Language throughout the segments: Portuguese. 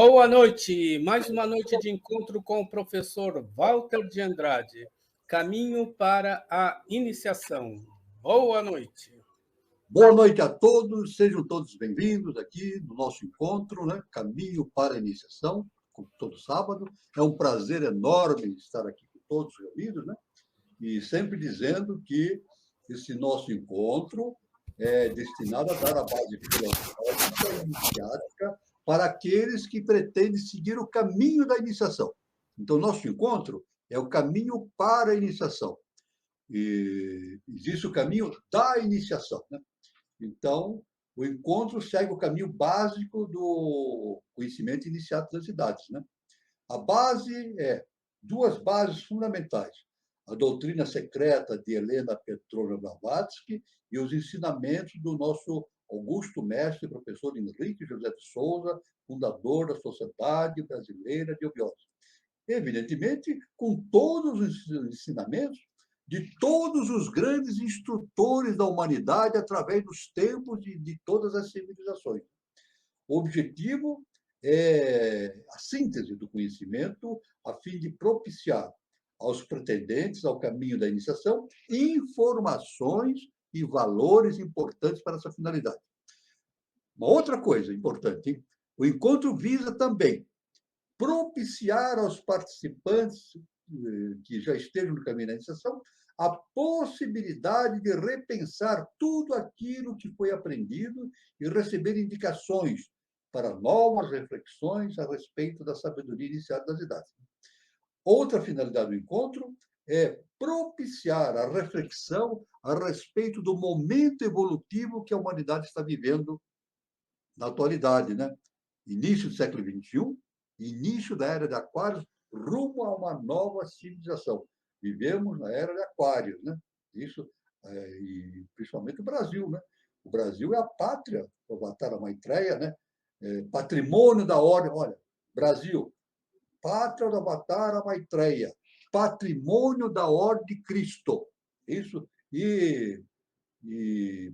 Boa noite, mais uma noite de encontro com o professor Walter de Andrade, Caminho para a Iniciação. Boa noite. Boa noite a todos, sejam todos bem-vindos aqui no nosso encontro, né? Caminho para a Iniciação, como todo sábado. É um prazer enorme estar aqui com todos reunidos, né? E sempre dizendo que esse nosso encontro é destinado a dar a base filosófica e iniciática para aqueles que pretendem seguir o caminho da iniciação. Então, nosso encontro é o caminho para a iniciação. E existe o caminho da iniciação, né? Então, o encontro segue o caminho básico do conhecimento iniciado das idades, né? A base é duas bases fundamentais: a doutrina secreta de Helena Petrovna Blavatsky e os ensinamentos do nosso augusto mestre, professor Henrique José de Souza, fundador da Sociedade Brasileira de Obiose. Evidentemente, com todos os ensinamentos de todos os grandes instrutores da humanidade através dos tempos de todas as civilizações. O objetivo é a síntese do conhecimento a fim de propiciar aos pretendentes ao caminho da iniciação informações e valores importantes para essa finalidade. Uma outra coisa importante, hein? O encontro visa também propiciar aos participantes que já estejam no caminho da iniciação a possibilidade de repensar tudo aquilo que foi aprendido e receber indicações para novas reflexões a respeito da sabedoria iniciada das idades. Outra finalidade do encontro é propiciar a reflexão a respeito do momento evolutivo que a humanidade está vivendo na atualidade, né? Início do século XXI, início da Era de Aquários, rumo a uma nova civilização. Vivemos na Era de Aquários, né? Isso, e principalmente o Brasil, né? O Brasil é a pátria do Avatara Maitreya, né? Patrimônio da ordem. Olha, Brasil, pátria do Avatara Maitreya, patrimônio da ordem de Cristo. Isso, e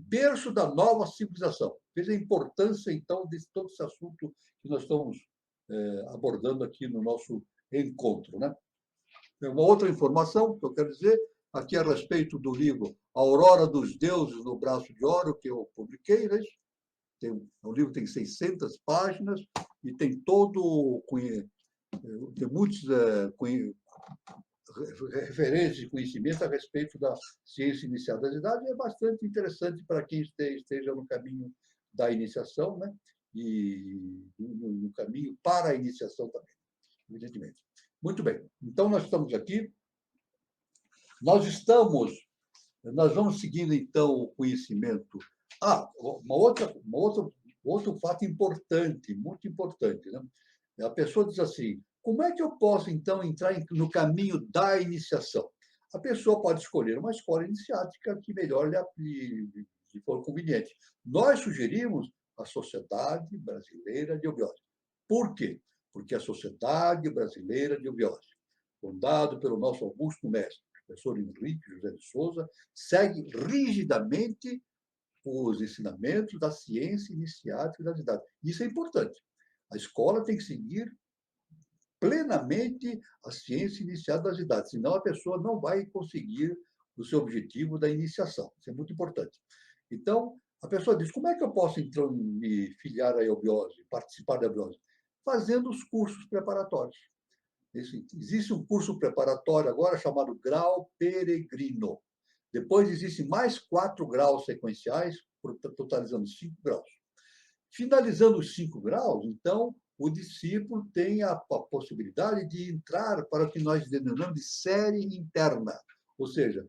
berço da nova civilização. Veja a importância, então, de todo esse assunto que nós estamos abordando aqui no nosso encontro, né? Uma outra informação que eu quero dizer aqui a respeito do livro Aurora dos Deuses no Braço de Ouro, que eu publiquei, né? O livro tem 600 páginas e tem tem muitos referências de conhecimento a respeito da ciência inicial das idades. É bastante interessante para quem esteja no caminho da iniciação, né? E no caminho para a iniciação também, evidentemente. Muito bem. Então, nós estamos aqui. Nós vamos seguindo, então, o conhecimento. Outro fato importante, muito importante, né? A pessoa diz assim: como é que eu posso, então, entrar no caminho da iniciação? A pessoa pode escolher uma escola iniciática que melhor lhe for conveniente. Nós sugerimos a Sociedade Brasileira de Obiose. Por quê? Porque a Sociedade Brasileira de Obiose, fundada pelo nosso augusto mestre, professor Henrique José de Souza, segue rigidamente os ensinamentos da ciência iniciática das idades. Isso é importante. A escola tem que seguir plenamente a ciência iniciada das idades, senão a pessoa não vai conseguir o seu objetivo da iniciação. Isso é muito importante. Então, a pessoa diz: como é que eu posso, então, me filiar à eubiose, participar da eubiose? Fazendo os cursos preparatórios. Existe um curso preparatório agora chamado Grau Peregrino. Depois existem mais 4 graus sequenciais, totalizando 5 graus. Finalizando os 5 graus, então, o discípulo tem a possibilidade de entrar para o que nós denominamos de série interna, ou seja,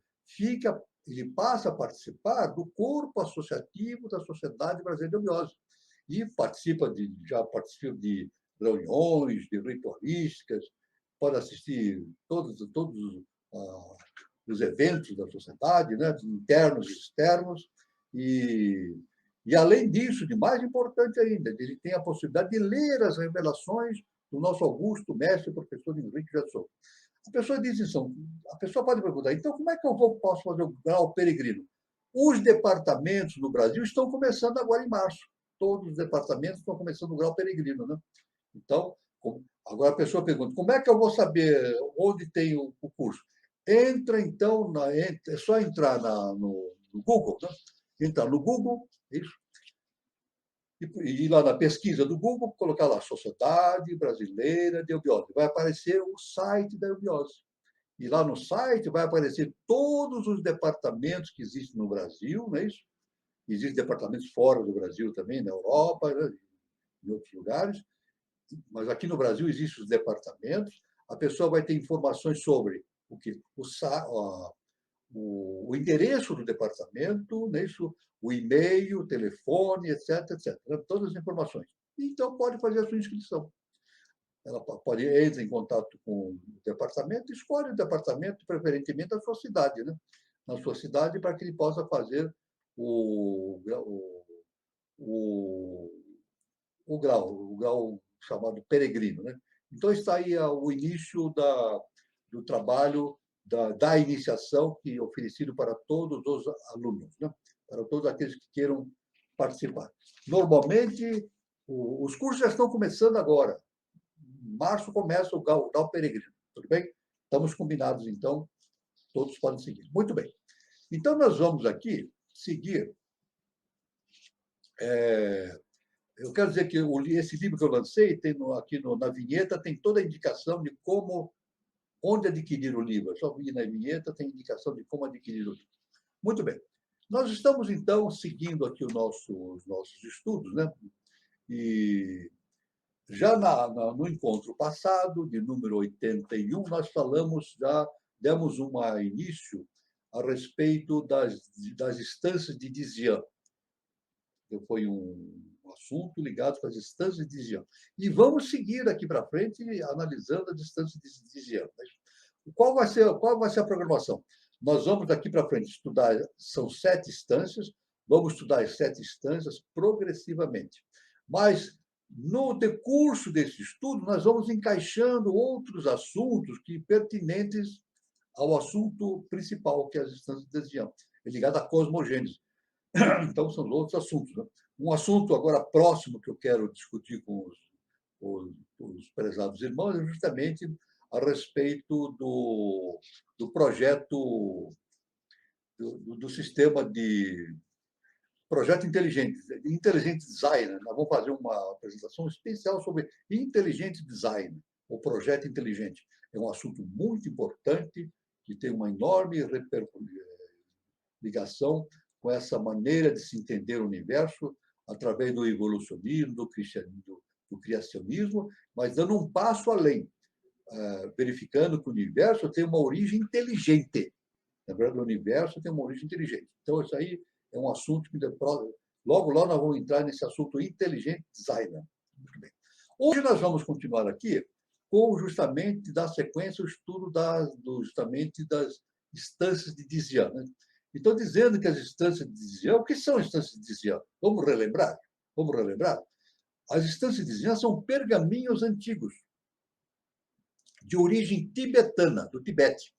ele passa a participar do corpo associativo da Sociedade Brasileira de Obiose e já participa de reuniões, de ritualísticas, pode assistir todos os eventos da sociedade, né, internos e externos, e, além disso, de mais importante ainda, ele tem a possibilidade de ler as revelações do nosso augusto mestre, professor Henrique José de Souza. A pessoa pode perguntar: então, como é que eu posso fazer o grau peregrino? Os departamentos no Brasil estão começando agora em março. Todos os departamentos estão começando o grau peregrino, né? Então, agora a pessoa pergunta, como é que eu vou saber onde tem o curso? Entra, então, é só entrar no Google, né? Entrar no Google, isso, e ir lá na pesquisa do Google, colocar lá Sociedade Brasileira de Eubiose. Vai aparecer o site da eubiose. E lá no site vai aparecer todos os departamentos que existem no Brasil, não é isso? Existem departamentos fora do Brasil também, na Europa, né? Em outros lugares, mas aqui no Brasil existem os departamentos. A pessoa vai ter informações sobre o que o endereço do departamento, né? Isso, o e-mail, o telefone, etc, etc. Todas as informações. Então, pode fazer a sua inscrição. Ela pode entrar em contato com o departamento, escolhe o departamento, preferentemente da sua cidade, né? Na sua cidade, para que ele possa fazer o, o grau chamado peregrino, né? Então, está aí o início do trabalho da iniciação que é oferecido para todos os alunos, né? Para todos aqueles que queiram participar. Normalmente, os cursos já estão começando agora. Em março começa o grau peregrino, tudo bem? Estamos combinados, então, todos podem seguir. Muito bem. Então, nós vamos aqui seguir. Eu quero dizer que esse livro que eu lancei, tem aqui na vinheta, tem toda a indicação de onde adquirir o livro. Só vir na vinheta, tem indicação de como adquirir o livro. Muito bem. Nós estamos, então, seguindo aqui os nossos estudos, né? E já no encontro passado, de número 81, nós demos início a respeito das instâncias de Dizian. Foi um assunto ligado com as instâncias de Dizian. E vamos seguir aqui para frente analisando as instâncias de Dizian. Qual vai ser a programação? Nós vamos daqui para frente estudar, são 7 instâncias, vamos estudar as 7 instâncias progressivamente. Mas, no decurso desse estudo, nós vamos encaixando outros assuntos pertinentes ao assunto principal, que é as instâncias de Dizian, ligado à cosmogênese. Então, são outros assuntos. Né? Um assunto agora próximo que eu quero discutir com os prezados irmãos é justamente a respeito do projeto, do sistema de projeto inteligente design. Nós vamos fazer uma apresentação especial sobre inteligente design, o projeto inteligente. É um assunto muito importante, que tem uma enorme ligação com essa maneira de se entender o universo através do evolucionismo, do criacionismo, mas dando um passo além, verificando que o universo tem uma origem inteligente. Na verdade, o universo tem uma origem inteligente. Então, isso aí é um assunto que logo nós vamos entrar nesse assunto inteligente design. Muito bem. Hoje nós vamos continuar aqui com justamente da sequência o estudo justamente das instâncias de Dizian. Né? Então, dizendo que as instâncias de Dizian, o que são instâncias de Dizian? Vamos relembrar? As instâncias de Dizian são pergaminhos antigos, de origem tibetana, do Tibete,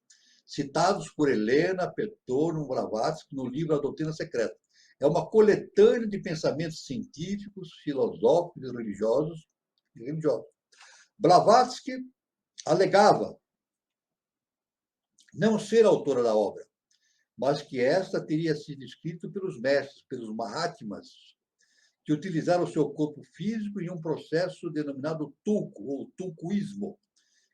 citados por Helena Petronio Blavatsky no livro A Doutrina Secreta. É uma coletânea de pensamentos científicos, filosóficos e religiosos. Blavatsky alegava não ser autora da obra, mas que esta teria sido escrita pelos mestres, pelos Mahatmas, que utilizaram o seu corpo físico em um processo denominado tulku, ou tulkuísmo,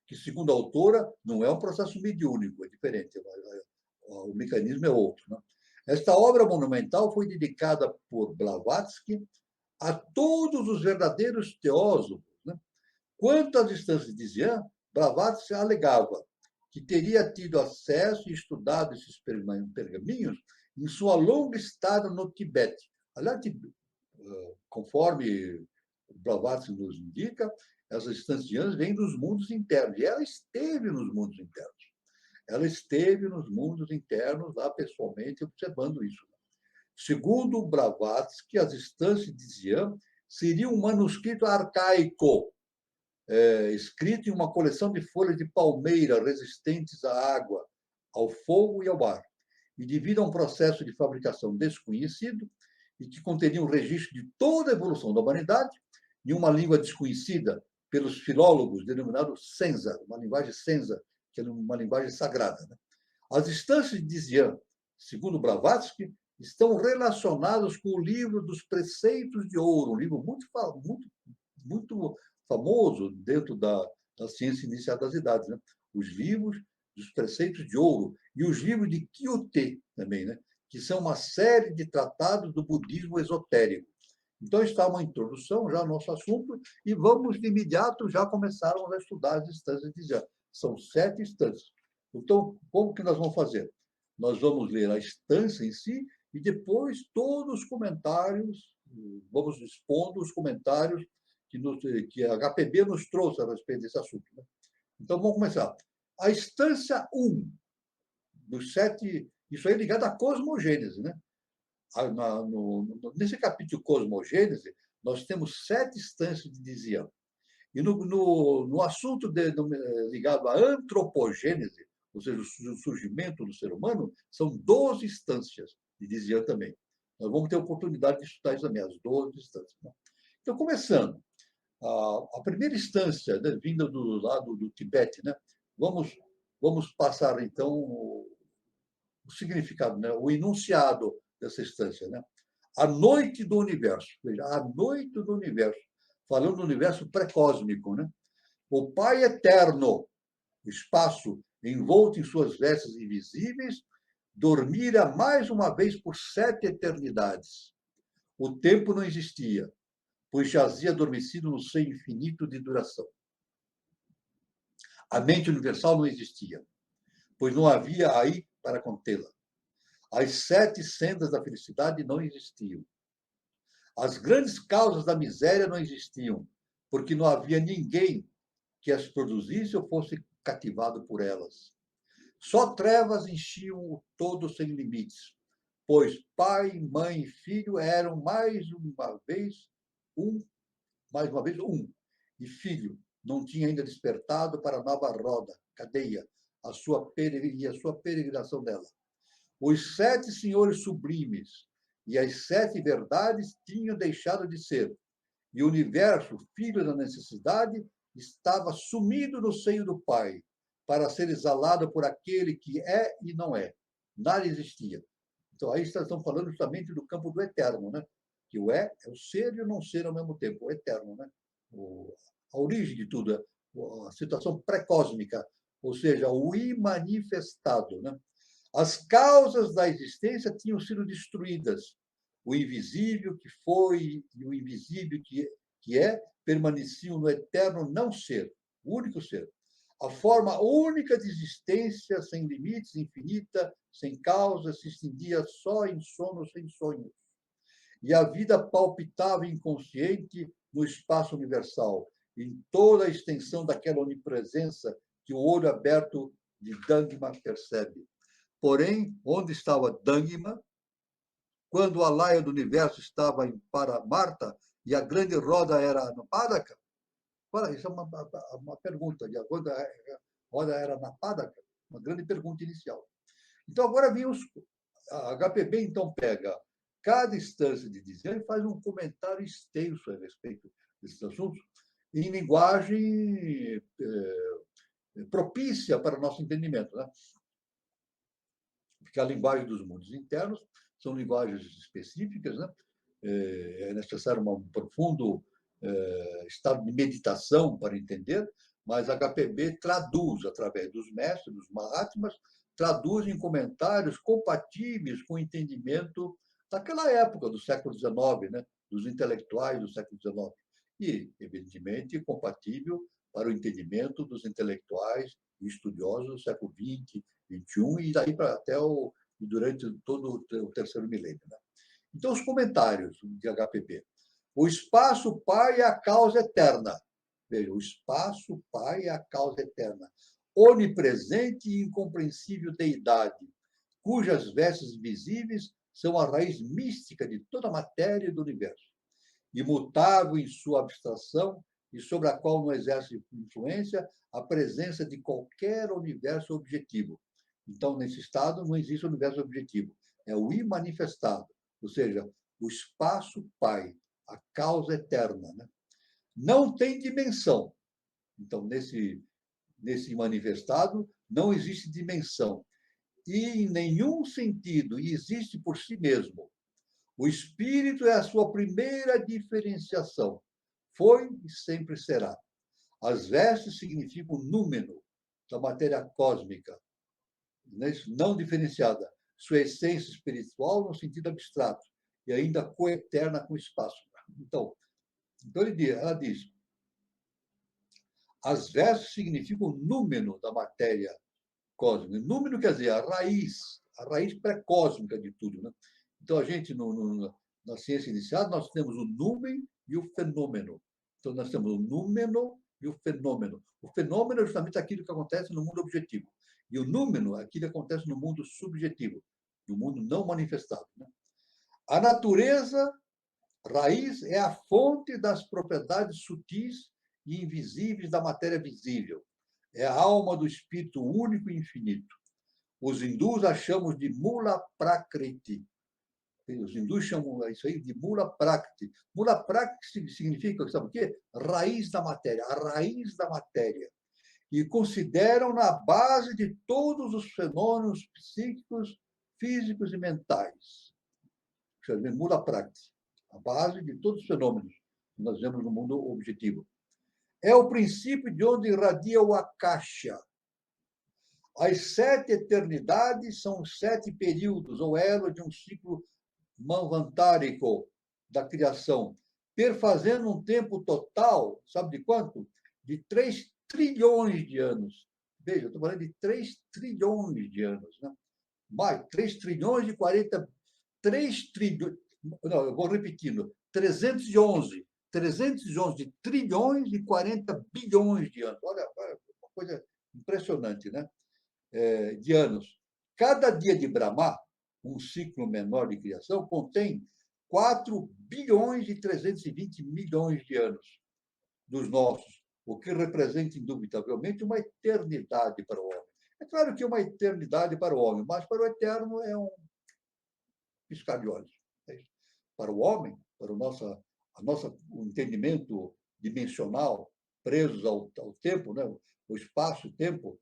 que, segundo a autora, não é um processo mediúnico, é diferente, o mecanismo é outro. Né? Esta obra monumental foi dedicada por Blavatsky a todos os verdadeiros teósofos. Né? Quanto às instâncias de Dizian, Blavatsky alegava que teria tido acesso e estudado esses pergaminhos em sua longa estada no Tibete. Aliás, conforme Blavatsky nos indica, essas instâncias vêm dos mundos internos. E ela esteve nos mundos internos. Ela esteve nos mundos internos, lá pessoalmente, observando isso. Segundo Blavatsky, as instâncias de Dizian seriam um manuscrito arcaico, escrito em uma coleção de folhas de palmeira resistentes à água, ao fogo e ao ar. E devido a um processo de fabricação desconhecido, e que conteria um registro de toda a evolução da humanidade, em uma língua desconhecida, pelos filólogos denominado senza, uma linguagem senza, que é uma linguagem sagrada, né? As instâncias de Dzyan, segundo Blavatsky, estão relacionadas com o livro dos Preceitos de Ouro, um livro muito famoso dentro da ciência inicial das idades, né? Os livros dos Preceitos de Ouro e os livros de Kyute também, né? Que são uma série de tratados do budismo esotérico. Então, está uma introdução já ao nosso assunto e vamos, de imediato, já começarmos a estudar as instâncias de Dzyan. São 7 instâncias. Então, como que nós vamos fazer? Nós vamos ler a instância em si e depois todos os comentários, vamos expondo os comentários que a HPB nos trouxe a respeito desse assunto, né? Então, vamos começar. A instância 1 dos 7, isso aí é ligado à cosmogênese, né? Nesse capítulo Cosmogênese, nós temos 7 instâncias de Dzyan. E no assunto ligado à antropogênese, ou seja, o surgimento do ser humano, são 12 instâncias de Dzyan também. Nós vamos ter oportunidade de estudar isso também, as 12 instâncias, né? Então, começando, a primeira instância, né, vinda do lado do Tibete, né? Vamos passar, então, o significado, né? O enunciado dessa instância, né? A noite do universo. Veja, a noite do universo. Falando do universo pré-cósmico, né? O Pai eterno, o espaço envolto em suas vestes invisíveis, dormira mais uma vez por 7 eternidades. O tempo não existia, pois jazia adormecido no seio infinito de duração. A mente universal não existia, pois não havia aí para contê-la. As 7 sendas da felicidade não existiam. As grandes causas da miséria não existiam, porque não havia ninguém que as produzisse ou fosse cativado por elas. Só trevas enchiam o todo sem limites, pois pai, mãe e filho eram mais uma vez um, e filho não tinha ainda despertado para a nova roda, cadeia, a sua peregrinação dela. Os 7 senhores sublimes e as 7 verdades tinham deixado de ser, e o universo, filho da necessidade, estava sumido no seio do Pai, para ser exalado por aquele que é e não é. Nada existia. Então, aí estão falando justamente do campo do eterno, né? Que o é o ser e o não ser ao mesmo tempo, o eterno, né? A origem de tudo, a situação pré-cósmica, ou seja, o imanifestado, né? As causas da existência tinham sido destruídas. O invisível que foi e o invisível que é permaneciam no eterno não ser, o único ser. A forma única de existência, sem limites, infinita, sem causa, se estendia só em sono sem sonhos. E a vida palpitava inconsciente no espaço universal, em toda a extensão daquela onipresença que o olho aberto de Dangma percebe. Porém, onde estava Dangma, quando a laia do universo estava em Paramarta e a grande roda era no Padaka? Isso é uma pergunta. Quando a roda era na Padaka? Uma grande pergunta inicial. Então, agora a HPB então pega cada instância de Dzyan e faz um comentário extenso a respeito desses assuntos, em linguagem propícia para o nosso entendimento, né? Porque a linguagem dos mundos internos são linguagens específicas, né? É necessário um profundo estado de meditação para entender, mas a HPB traduz, através dos mestres, dos Mahatmas, traduz em comentários compatíveis com o entendimento daquela época, do século XIX, né? Dos intelectuais do século XIX. E, evidentemente, compatível para o entendimento dos intelectuais e estudiosos do século XX, XXI e daí para durante todo o terceiro milênio, né? Então, os comentários de HPB. O espaço Pai é a causa eterna. Veja, o espaço Pai é a causa eterna. Onipresente e incompreensível deidade, cujas vestes visíveis são a raiz mística de toda a matéria do universo. Imutável em sua abstração e sobre a qual não exerce influência a presença de qualquer universo objetivo. Então, nesse estado, não existe universo objetivo. É o imanifestado, ou seja, o espaço Pai, a causa eterna, né? Não tem dimensão, Então, nesse manifestado, não existe dimensão. E, em nenhum sentido, existe por si mesmo. O espírito é a sua primeira diferenciação. Foi e sempre será. As vestes significam o número da matéria cósmica, não diferenciada. Sua essência espiritual no sentido abstrato e ainda coeterna com o espaço. Então ela diz, as vestes significam o número da matéria cósmica. Número quer dizer a raiz pré-cósmica de tudo. Né? Então, a gente, na ciência inicial, nós temos o númen e o fenômeno. Então, nós temos o númeno e o fenômeno. O fenômeno é justamente aquilo que acontece no mundo objetivo. E o númeno é aquilo que acontece no mundo subjetivo, no mundo não manifestado. Né? A natureza, raiz, é a fonte das propriedades sutis e invisíveis da matéria visível. É a alma do espírito único e infinito. Os hindus a chamam de Mula Prakriti. Os hindus chamam isso aí de Mula Prakriti. Mula Prakriti significa, sabe o quê? Raiz da matéria, a raiz da matéria. E consideram na base de todos os fenômenos psíquicos, físicos e mentais. Chama Mula Prakriti, a base de todos os fenômenos que nós vemos no mundo objetivo. É o princípio de onde irradia o Akasha. As 7 eternidades são os 7 períodos, ou elos de um ciclo manvantárico da criação, perfazendo um tempo total, sabe de quanto? De 3 trilhões de anos. Veja, eu estou falando de 3 trilhões de anos. Né? Mais, 3 trilhões e 40... 3 trilhões... Não, eu vou repetindo. 311 de trilhões e 40 bilhões de anos. Olha, uma coisa impressionante, né? De anos. Cada dia de Brahma, um ciclo menor de criação, contém 4 bilhões e 320 milhões de anos dos nossos, o que representa, indubitavelmente, uma eternidade para o homem. É claro que é uma eternidade para o homem, mas para o eterno é um piscar de olhos. Para o homem, para o nosso entendimento dimensional, presos ao tempo, né? O espaço-tempo,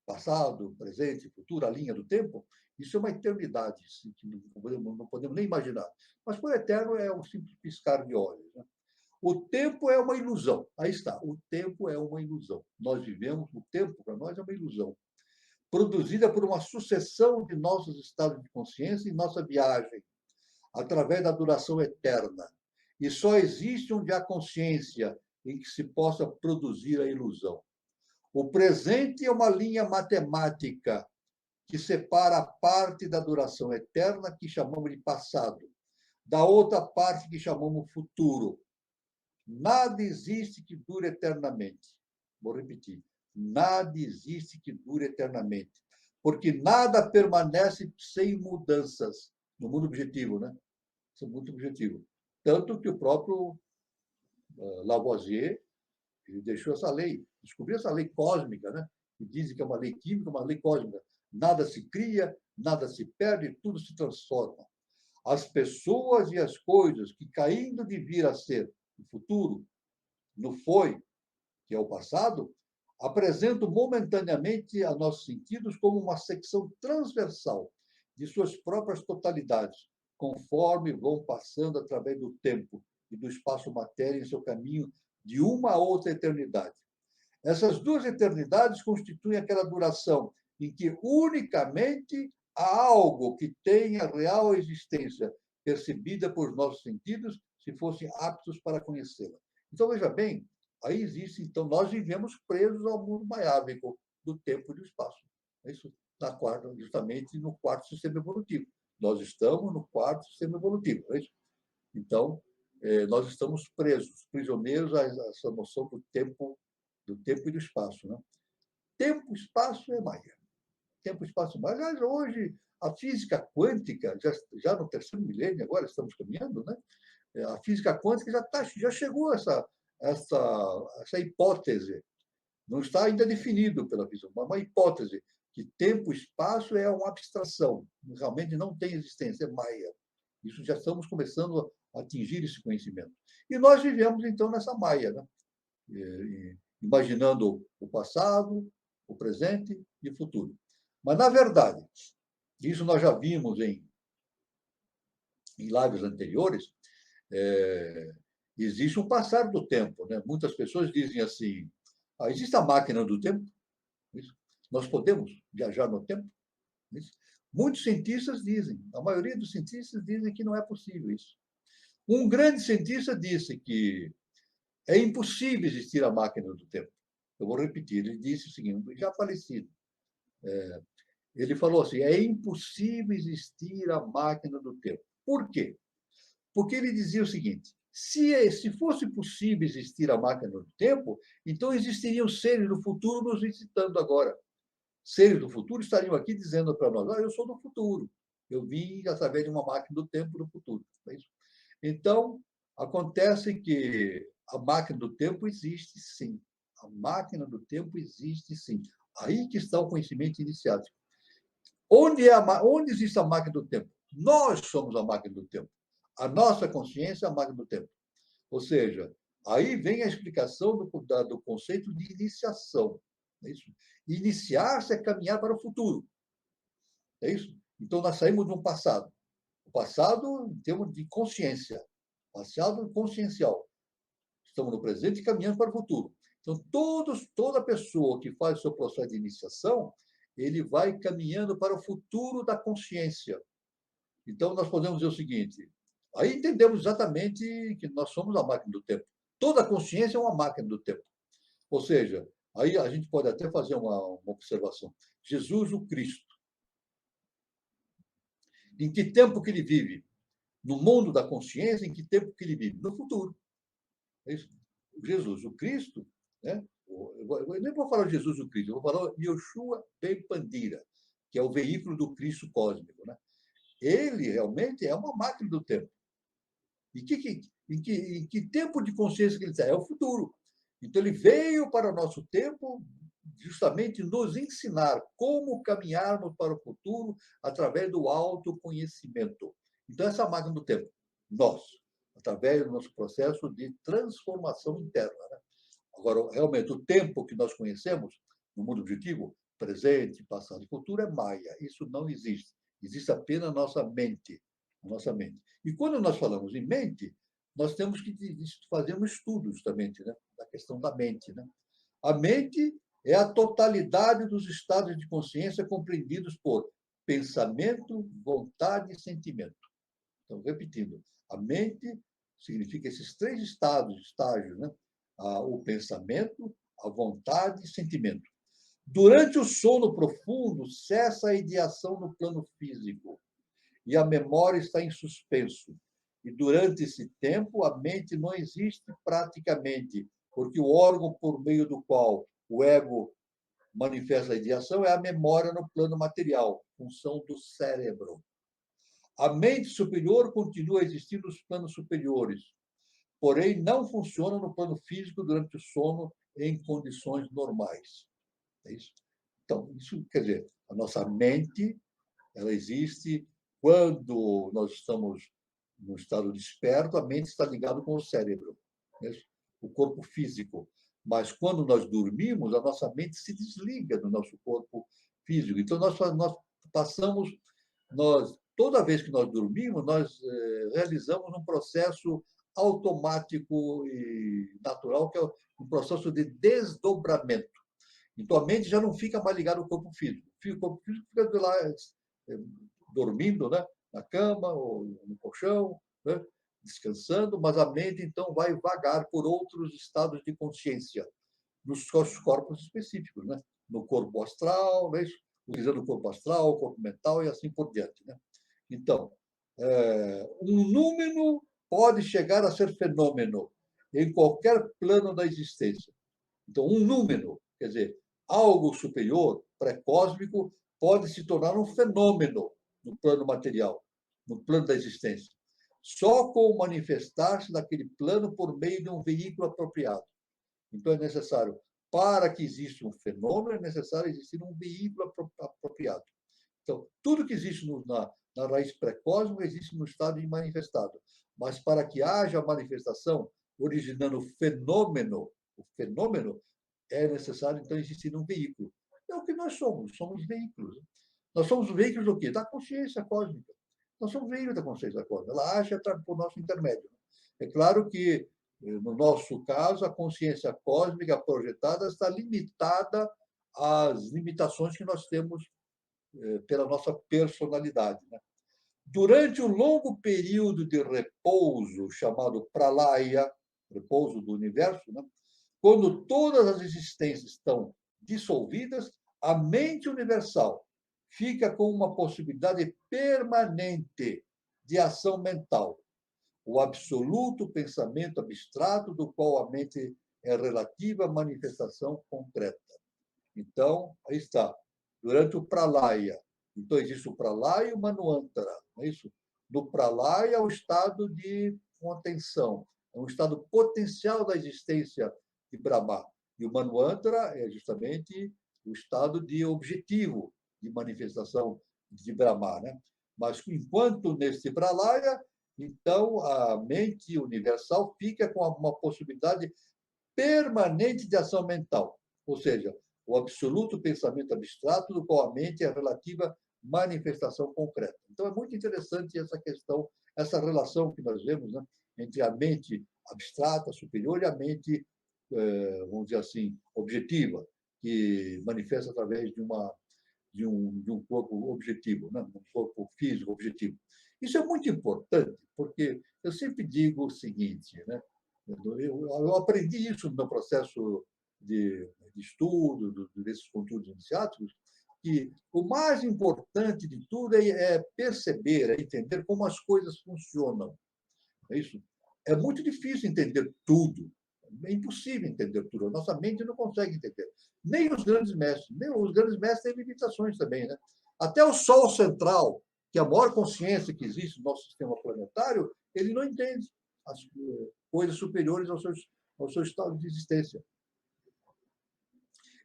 passado, presente, futuro, a linha do tempo, isso é uma eternidade que não podemos nem imaginar. Mas para o eterno é um simples piscar de olhos. Né? O tempo é uma ilusão. Aí está, o tempo é uma ilusão. Nós vivemos, o tempo para nós é uma ilusão, produzida por uma sucessão de nossos estados de consciência e nossa viagem, através da duração eterna. E só existe onde há consciência em que se possa produzir a ilusão. O presente é uma linha matemática que separa a parte da duração eterna, que chamamos de passado, da outra parte que chamamos futuro. Nada existe que dure eternamente. Vou repetir. Nada existe que dure eternamente. Porque nada permanece sem mudanças no mundo objetivo, né? Isso é muito objetivo. Tanto que o próprio Lavoisier ele deixou essa lei, descobriu essa lei cósmica, né? Que dizem que é uma lei química, uma lei cósmica. Nada se cria, nada se perde, tudo se transforma. As pessoas e as coisas que, caindo de vir a ser o futuro, no foi, que é o passado, apresentam momentaneamente a nossos sentidos como uma secção transversal de suas próprias totalidades, conforme vão passando através do tempo e do espaço-matéria em seu caminho de uma a outra eternidade. Essas duas eternidades constituem aquela duração em que unicamente há algo que tenha real existência, percebida por nossos sentidos, se fossem aptos para conhecê-la. Então, veja bem, aí existe, então, nós vivemos presos ao mundo maiávico do tempo e do espaço. Isso na quarta, justamente no quarto sistema evolutivo. Nós estamos no quarto sistema evolutivo. É isso? Então, nós estamos presos, prisioneiros a essa noção do tempo e do espaço. Né? Tempo, espaço é Maia. Tempo, espaço, Maia. Aliás, hoje, a física quântica, já no terceiro milênio, agora estamos caminhando, né? A física quântica já chegou a essa hipótese. Não está ainda definido pela física, mas uma hipótese que tempo e espaço é uma abstração, realmente não tem existência, é Maia. Isso já estamos começando a atingir esse conhecimento. E nós vivemos, então, nessa Maia. Né? imaginando o passado, o presente e o futuro. Mas, na verdade, isso nós já vimos em lives anteriores, existe um passar do tempo. Né? Muitas pessoas dizem assim, existe a máquina do tempo? Isso. Nós podemos viajar no tempo? Isso. Muitos cientistas dizem, a maioria dos cientistas dizem que não é possível isso. Um grande cientista disse que é impossível existir a máquina do tempo. Eu vou repetir, ele disse o seguinte, já falecido. Ele falou assim, é impossível existir a máquina do tempo. Por quê? Porque ele dizia o seguinte, se fosse possível existir a máquina do tempo, então existiriam seres do futuro nos visitando agora. Seres do futuro estariam aqui dizendo para nós, eu sou do futuro, eu vim através de uma máquina do tempo do futuro. É isso? Então, acontece que a máquina do tempo existe, sim. A máquina do tempo existe, sim. Aí que está o conhecimento iniciático. Onde existe a máquina do tempo? Nós somos a máquina do tempo. A nossa consciência é a máquina do tempo. Ou seja, aí vem a explicação do conceito de iniciação. É isso? Iniciar-se é caminhar para o futuro. É isso? Então, nós saímos de um passado. O passado em termos de consciência. Passado consciencial. Estamos no presente e caminhando para o futuro. Então, toda pessoa que faz o seu processo de iniciação, ele vai caminhando para o futuro da consciência. Então, nós podemos dizer o seguinte, aí entendemos exatamente que nós somos a máquina do tempo. Toda consciência é uma máquina do tempo. Ou seja, aí a gente pode até fazer uma observação. Jesus, o Cristo, em que tempo que ele vive? No mundo da consciência, em que tempo que ele vive? No futuro. É isso. Jesus, o Cristo, né? Eu nem vou falar de Jesus, o Cristo, eu vou falar de Yoshua Ben Pandira, que é o veículo do Cristo cósmico. Né? Ele realmente é uma máquina do tempo. E em que tempo de consciência que ele está? É o futuro. Então, ele veio para o nosso tempo justamente nos ensinar como caminharmos para o futuro através do autoconhecimento. Então, essa é a máquina do tempo, nós, através do nosso processo de transformação interna. Né? Agora, realmente, o tempo que nós conhecemos no mundo objetivo, presente, passado e futuro, é maia. Isso não existe. Existe apenas a nossa mente. A nossa mente. E quando nós falamos em mente, nós temos que fazer um estudo justamente, né, da questão da mente. Né? A mente é a totalidade dos estados de consciência compreendidos por pensamento, vontade e sentimento. Então, repetindo, a mente significa esses três estágios, né? O pensamento, a vontade e sentimento. Durante o sono profundo, cessa a ideação no plano físico e a memória está em suspenso. E durante esse tempo, a mente não existe praticamente, porque o órgão por meio do qual o ego manifesta a ideação é a memória no plano material, função do cérebro. A mente superior continua a existir nos planos superiores, porém não funciona no plano físico durante o sono em condições normais. É isso? Então, isso quer dizer, a nossa mente, ela existe quando nós estamos no estado desperto, a mente está ligada com o cérebro, né? O corpo físico. Mas quando nós dormimos, a nossa mente se desliga do nosso corpo físico. Então, nós passamos, toda vez que nós dormimos, nós realizamos um processo automático e natural, que é um processo de desdobramento. Então, a mente já não fica mais ligada ao corpo físico. O corpo físico fica lá dormindo, né? Na cama ou no colchão, né? Descansando, mas a mente, então, vai vagar por outros estados de consciência, nos corpos específicos, né? No corpo astral, né? Utilizando o corpo astral, o corpo mental e assim por diante. Né? Então, um número pode chegar a ser fenômeno em qualquer plano da existência. Então, um número, quer dizer, algo superior, pré-cósmico, pode se tornar um fenômeno no plano material, no plano da existência. Só com manifestar-se naquele plano por meio de um veículo apropriado. Então, é necessário, para que exista um fenômeno, é necessário existir um veículo apropriado. Então, tudo que existe na raiz pré-cósmica existe no estado de manifestado. Mas para que haja manifestação originando o fenômeno é necessário, então, existir um veículo. É o que nós somos veículos. Nós somos veículos do quê? Da consciência cósmica. Nós somos veículos da consciência cósmica. Ela age por nosso intermédio. É claro que, no nosso caso, a consciência cósmica projetada está limitada às limitações que nós temos pela nossa personalidade. Né? Durante o longo período de repouso, chamado pralaya, repouso do universo, né? Quando todas as existências estão dissolvidas, a mente universal fica com uma possibilidade permanente de ação mental, o absoluto pensamento abstrato do qual a mente é relativa à manifestação concreta. Então, aí está. Durante o pralaya, então existe o pralaya e o manuantara, não é isso? Do pralaya é o estado de contenção, é um estado potencial da existência de Brahma. E o manuantara é justamente o estado de objetivo de manifestação de Brahma, né? Mas enquanto nesse pralaya, então a mente universal fica com uma possibilidade permanente de ação mental, ou seja, o absoluto pensamento abstrato do qual a mente é a relativa manifestação concreta. Então, é muito interessante essa questão, essa relação que nós vemos, né, entre a mente abstrata, superior, e a mente, vamos dizer assim, objetiva, que manifesta através de um corpo objetivo, né, um corpo físico objetivo. Isso é muito importante, porque eu sempre digo o seguinte, né, eu aprendi isso no meu processo de estudo desses conteúdos iniciáticos, que o mais importante de tudo é perceber, é entender como as coisas funcionam. É isso. É muito difícil entender tudo. É impossível entender tudo. A nossa mente não consegue entender. Nem os grandes mestres. Nem os grandes mestres têm limitações também. Né? Até o Sol central, que é a maior consciência que existe no nosso sistema planetário, ele não entende as coisas superiores ao seu estado de existência.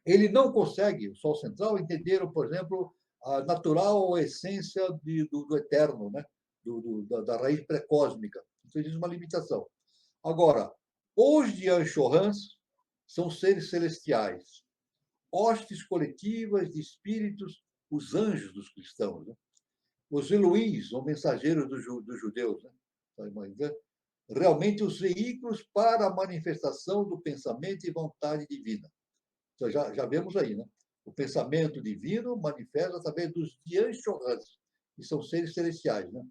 Ele não consegue, o Sol central, entender, por exemplo, a natural essência do eterno, né? Da raiz pré-cósmica. Então, existe uma limitação. Agora, os Dianchohans são seres celestiais, hostes coletivas de espíritos, os anjos dos cristãos, né? Os Elohims, ou mensageiros dos judeus, né? Realmente os veículos para a manifestação do pensamento e vontade divina. Então, já vemos aí, né? O pensamento divino manifesta através dos Dianchohans, que são seres celestiais, né?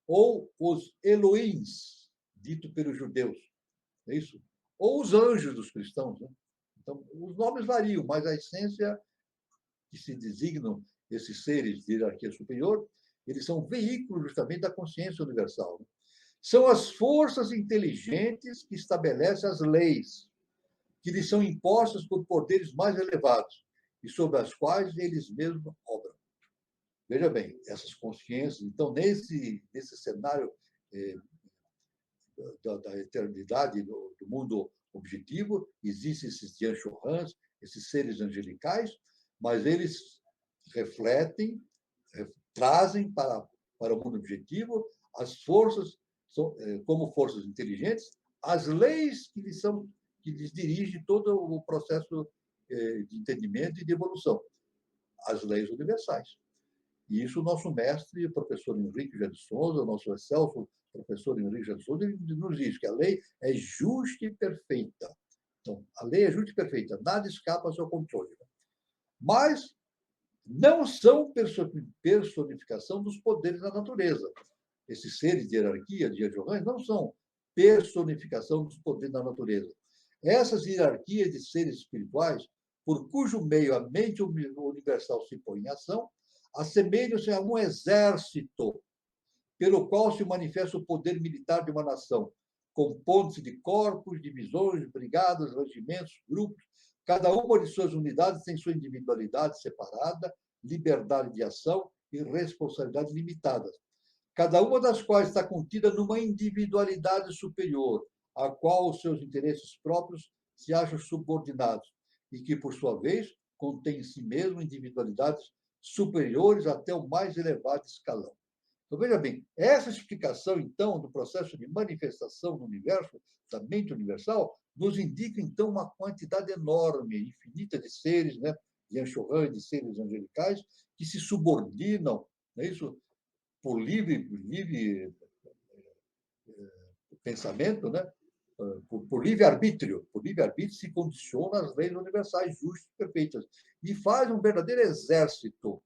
Ou os Elohims, dito pelos judeus, é isso? Ou os anjos dos cristãos, né? Então, os nomes variam, mas a essência que se designam esses seres de hierarquia superior, eles são veículos justamente da consciência universal. Né? São as forças inteligentes que estabelecem as leis, que lhes são impostas por poderes mais elevados e sobre as quais eles mesmos obram. Veja bem, essas consciências, então, nesse cenário da eternidade, do mundo objetivo, existem esses Dianchohans, esses seres angelicais, mas eles refletem, trazem para o mundo objetivo as forças, como forças inteligentes, as leis que lhes dirigem todo o processo de entendimento e de evolução, as leis universais. E isso o nosso mestre, o professor Henrique José de Souza, o nosso excelso professor Henrique José de Souza, ele nos diz que a lei é justa e perfeita. Então, a lei é justa e perfeita, nada escapa ao seu controle. Mas não são personificação dos poderes da natureza. Esses seres de hierarquia, de Dianchohans, não são personificação dos poderes da natureza. Essas hierarquias de seres espirituais, por cujo meio a mente universal se põe em ação, assemelham-se a um exército pelo qual se manifesta o poder militar de uma nação, compondo-se de corpos, divisões, brigadas, regimentos, grupos. Cada uma de suas unidades tem sua individualidade separada, liberdade de ação e responsabilidade limitadas, cada uma das quais está contida numa individualidade superior, a qual os seus interesses próprios se acham subordinados, e que, por sua vez, contém em si mesmo individualidades superiores até o mais elevado escalão. Então, veja bem, essa explicação, então, do processo de manifestação no universo, da mente universal, nos indica, então, uma quantidade enorme, infinita de seres, né, de Anshohan, de seres angelicais, que se subordinam, não é isso, por livre pensamento, né, por livre-arbítrio. Por livre-arbítrio se condiciona às leis universais, justas e perfeitas. E faz um verdadeiro exército.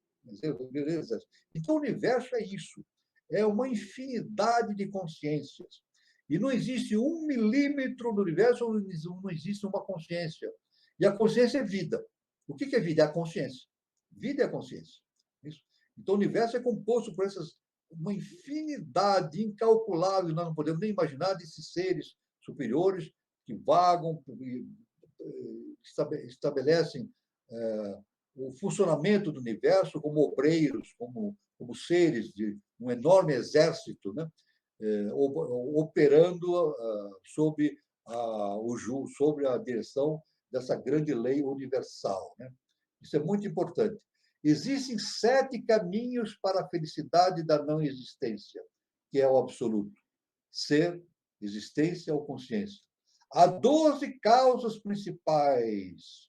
Então, o universo é isso. É uma infinidade de consciências. E não existe 1 milímetro do universo onde não existe uma consciência. E a consciência é vida. O que é vida? É a consciência. Vida é a consciência. Isso. Então, o universo é composto por uma infinidade incalculável, nós não podemos nem imaginar, desses seres superiores que vagam, estabelecem o funcionamento do universo como obreiros, como seres de um enorme exército, né? Operando sobre a direção dessa grande lei universal. Né? Isso é muito importante. Existem 7 caminhos para a felicidade da não existência, que é o absoluto: ser, existência ou consciência. Há 12 causas principais.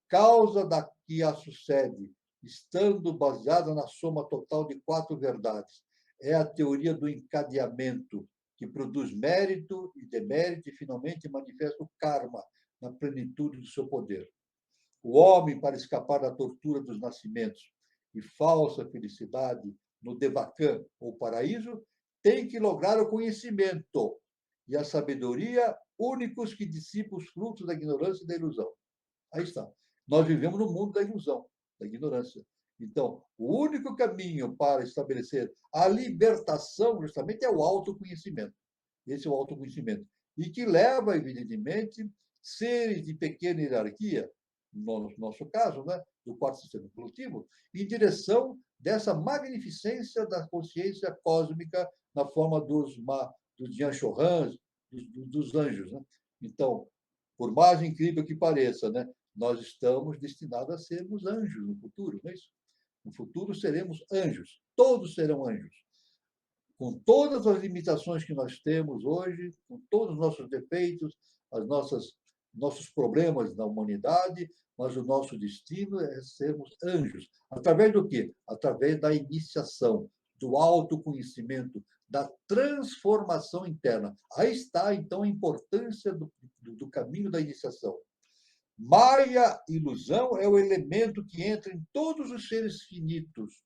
Causa da que a sucede, estando baseada na soma total de 4 verdades. É a teoria do encadeamento, que produz mérito e demérito e, finalmente, manifesta o karma na plenitude do seu poder. O homem, para escapar da tortura dos nascimentos e falsa felicidade no Devachan, ou paraíso, tem que lograr o conhecimento e a sabedoria, únicos que dissipam os frutos da ignorância e da ilusão. Aí está. Nós vivemos no mundo da ilusão, da ignorância. Então, o único caminho para estabelecer a libertação, justamente, é o autoconhecimento. Esse é o autoconhecimento. E que leva, evidentemente, seres de pequena hierarquia, no nosso caso, né, do quarto sistema evolutivo, em direção dessa magnificência da consciência cósmica na forma dos Yanshohans, dos anjos. Né? Então, por mais incrível que pareça, né, nós estamos destinados a sermos anjos no futuro, não é isso? No futuro seremos anjos, todos serão anjos. Com todas as limitações que nós temos hoje, com todos os nossos defeitos, nossos problemas na humanidade, mas o nosso destino é sermos anjos. Através do quê? Através da iniciação, do autoconhecimento, da transformação interna. Aí está, então, a importância do caminho da iniciação. Maya, ilusão, é o elemento que entra em todos os seres finitos,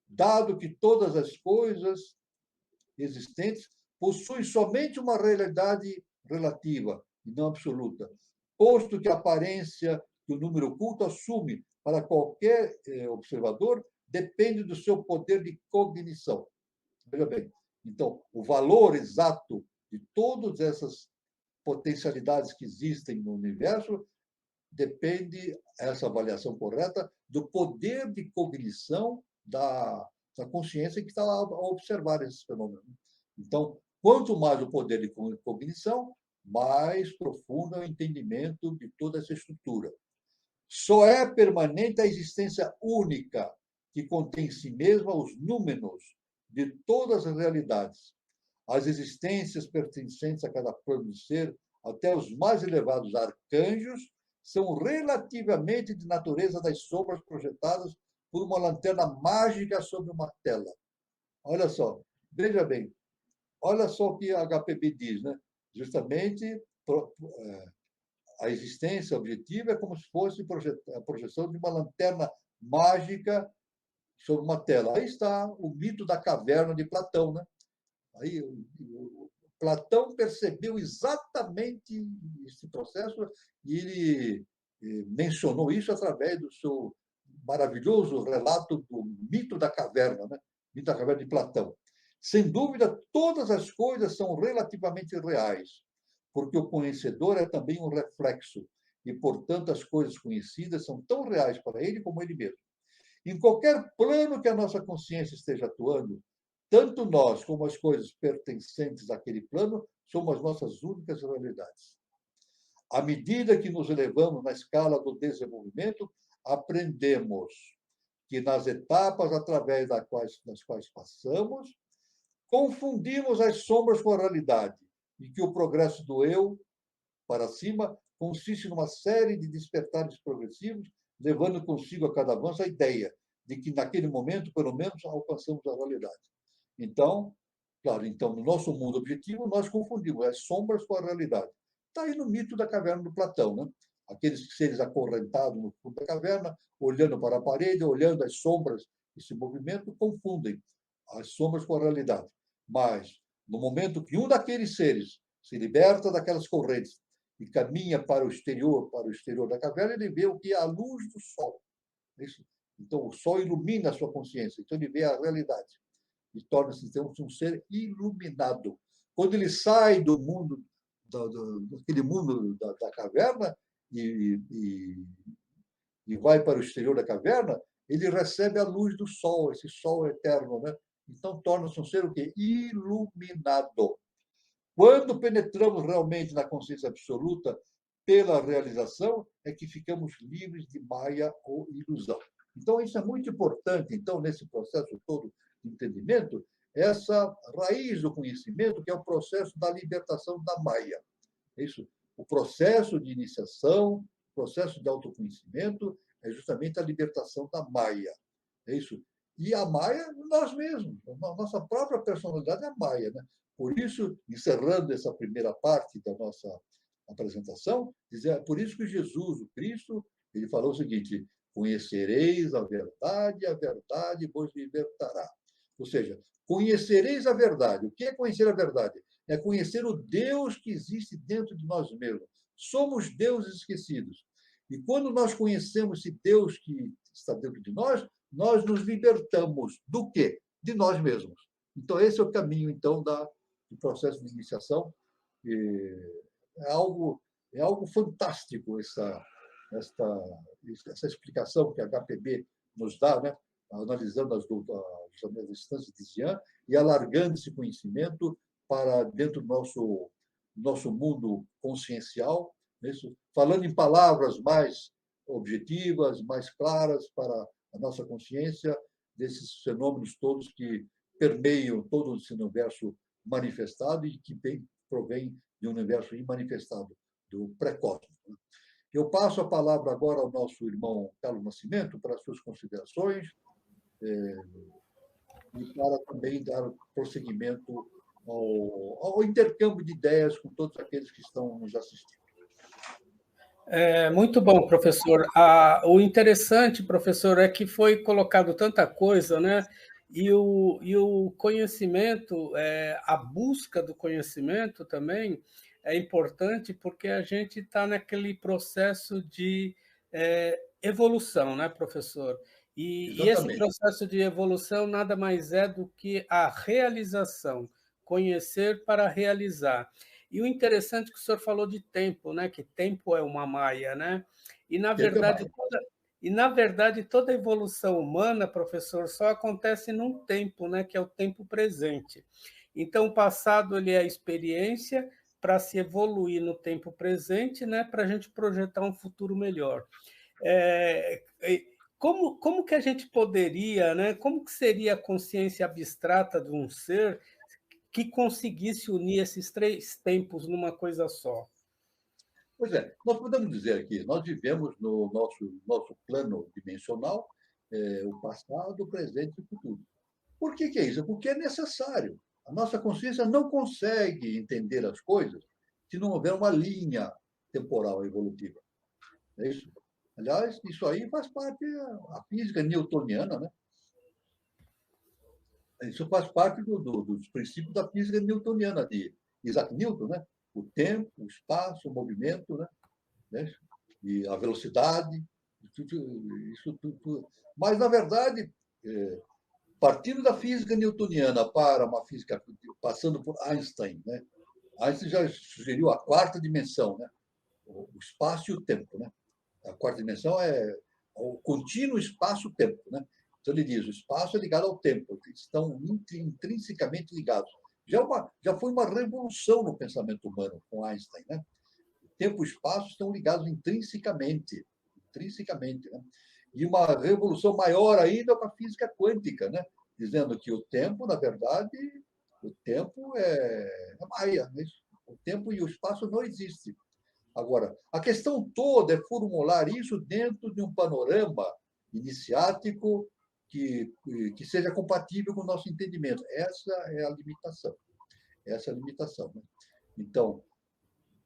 dado que todas as coisas existentes possuem somente uma realidade relativa e não absoluta, posto que a aparência que o número oculto assume para qualquer observador depende do seu poder de cognição. Veja bem, então, o valor exato de todas essas potencialidades que existem no universo depende, essa avaliação correta, do poder de cognição da consciência que está a observar esses fenômenos. Então, quanto mais o poder de cognição, mais profundo é o entendimento de toda essa estrutura. Só é permanente a existência única, que contém em si mesma os números de todas as realidades. As existências pertencentes a cada plano de ser, até os mais elevados arcanjos, são relativamente de natureza das sombras projetadas por uma lanterna mágica sobre uma tela. Olha só, veja bem, olha só o que a HPB diz, né? Justamente a existência objetiva é como se fosse a projeção de uma lanterna mágica sobre uma tela. Aí está o mito da caverna de Platão, né? Aí o Platão percebeu exatamente esse processo e ele mencionou isso através do seu maravilhoso relato do mito da caverna, né? Mito da caverna de Platão. Sem dúvida, todas as coisas são relativamente reais, porque o conhecedor é também um reflexo, e, portanto, as coisas conhecidas são tão reais para ele como ele mesmo. Em qualquer plano que a nossa consciência esteja atuando, tanto nós como as coisas pertencentes àquele plano somos as nossas únicas realidades. À medida que nos elevamos na escala do desenvolvimento, aprendemos que nas etapas através das quais passamos, Confundimos as sombras com a realidade, e que o progresso do eu para cima consiste numa série de despertares progressivos, levando consigo a cada avanço a ideia de que, naquele momento, pelo menos, alcançamos a realidade. Então, claro, então, no nosso mundo objetivo, nós confundimos as sombras com a realidade. Está aí no mito da caverna do Platão, né? Aqueles seres acorrentados no fundo da caverna, olhando para a parede, olhando as sombras, esse movimento, confundem as sombras com a realidade. Mas, no momento que um daqueles seres se liberta daquelas correntes e caminha para o exterior da caverna, ele vê o que é a luz do sol. Isso. Então, o sol ilumina a sua consciência, então ele vê a realidade e torna-se, então, um ser iluminado. Quando ele sai do mundo, daquele mundo da caverna e vai para o exterior da caverna, ele recebe a luz do sol, esse sol eterno, né? Então, torna-se um ser o quê? Iluminado. Quando penetramos realmente na consciência absoluta pela realização, é que ficamos livres de maia ou ilusão. Então, isso é muito importante, então, nesse processo todo de entendimento, essa raiz do conhecimento, que é o processo da libertação da maia. É isso. O processo de iniciação, o processo de autoconhecimento, é justamente a libertação da maia. É isso. E a maia, nós mesmos, a nossa própria personalidade é a maia, né? Por isso, encerrando essa primeira parte da nossa apresentação, dizer, por isso que Jesus, o Cristo, ele falou o seguinte: conhecereis a verdade vos libertará. Ou seja, conhecereis a verdade. O que é conhecer a verdade? É conhecer o Deus que existe dentro de nós mesmos. Somos deuses esquecidos. E quando nós conhecemos esse Deus que está dentro de nós, nós nos libertamos do quê? De nós mesmos. Então, esse é o caminho, então, do processo de iniciação. É algo fantástico essa explicação que a HPB nos dá, né? Analisando as instâncias de Xian e alargando esse conhecimento para dentro do nosso mundo consciencial, isso, falando em palavras mais objetivas, mais claras para a nossa consciência desses fenômenos todos que permeiam todo esse universo manifestado e que provém de um universo imanifestado, do pré-cosmos. Eu passo a palavra agora ao nosso irmão Carlos Nascimento para as suas considerações e para também dar prosseguimento ao intercâmbio de ideias com todos aqueles que estão nos assistindo. Muito bom, professor. O interessante, professor, é que foi colocado tanta coisa, né? E o conhecimento, a busca do conhecimento também é importante porque a gente está naquele processo de evolução, né, professor? E esse processo de evolução nada mais é do que a realização, conhecer para realizar. E o interessante é que o senhor falou de tempo, né? Que tempo é uma maia, né? E na verdade toda evolução humana, professor, só acontece num tempo, né? Que é o tempo presente. Então o passado ele é a experiência para se evoluir no tempo presente, né? Para a gente projetar um futuro melhor. Como que a gente poderia, né? Como que seria a consciência abstrata de um ser que conseguisse unir esses três tempos numa coisa só? Pois é, nós podemos dizer aqui, nós vivemos no nosso plano dimensional o passado, o presente e o futuro. Por que é isso? Porque é necessário. A nossa consciência não consegue entender as coisas se não houver uma linha temporal evolutiva. É isso? Aliás, isso aí faz parte da física newtoniana, né? Isso faz parte dos princípios da física newtoniana de Isaac Newton, né? O tempo, o espaço, o movimento, né? E a velocidade, isso tudo. Mas, na verdade, partindo da física newtoniana para uma física, passando por Einstein, né? Einstein já sugeriu a quarta dimensão, né? O espaço e o tempo, né? A quarta dimensão é o contínuo espaço-tempo, né? Então ele diz, o espaço é ligado ao tempo, estão intrinsecamente ligados. Já foi uma revolução no pensamento humano com Einstein, né? O tempo e o espaço estão ligados intrinsecamente, né? E uma revolução maior ainda com a física quântica, né? Dizendo que o tempo, na verdade, O tempo é maia, né? O tempo e o espaço não existem. Agora, a questão toda é formular isso dentro de um panorama iniciático que seja compatível com o nosso entendimento. Essa é a limitação. Essa é a limitação. Né? Então,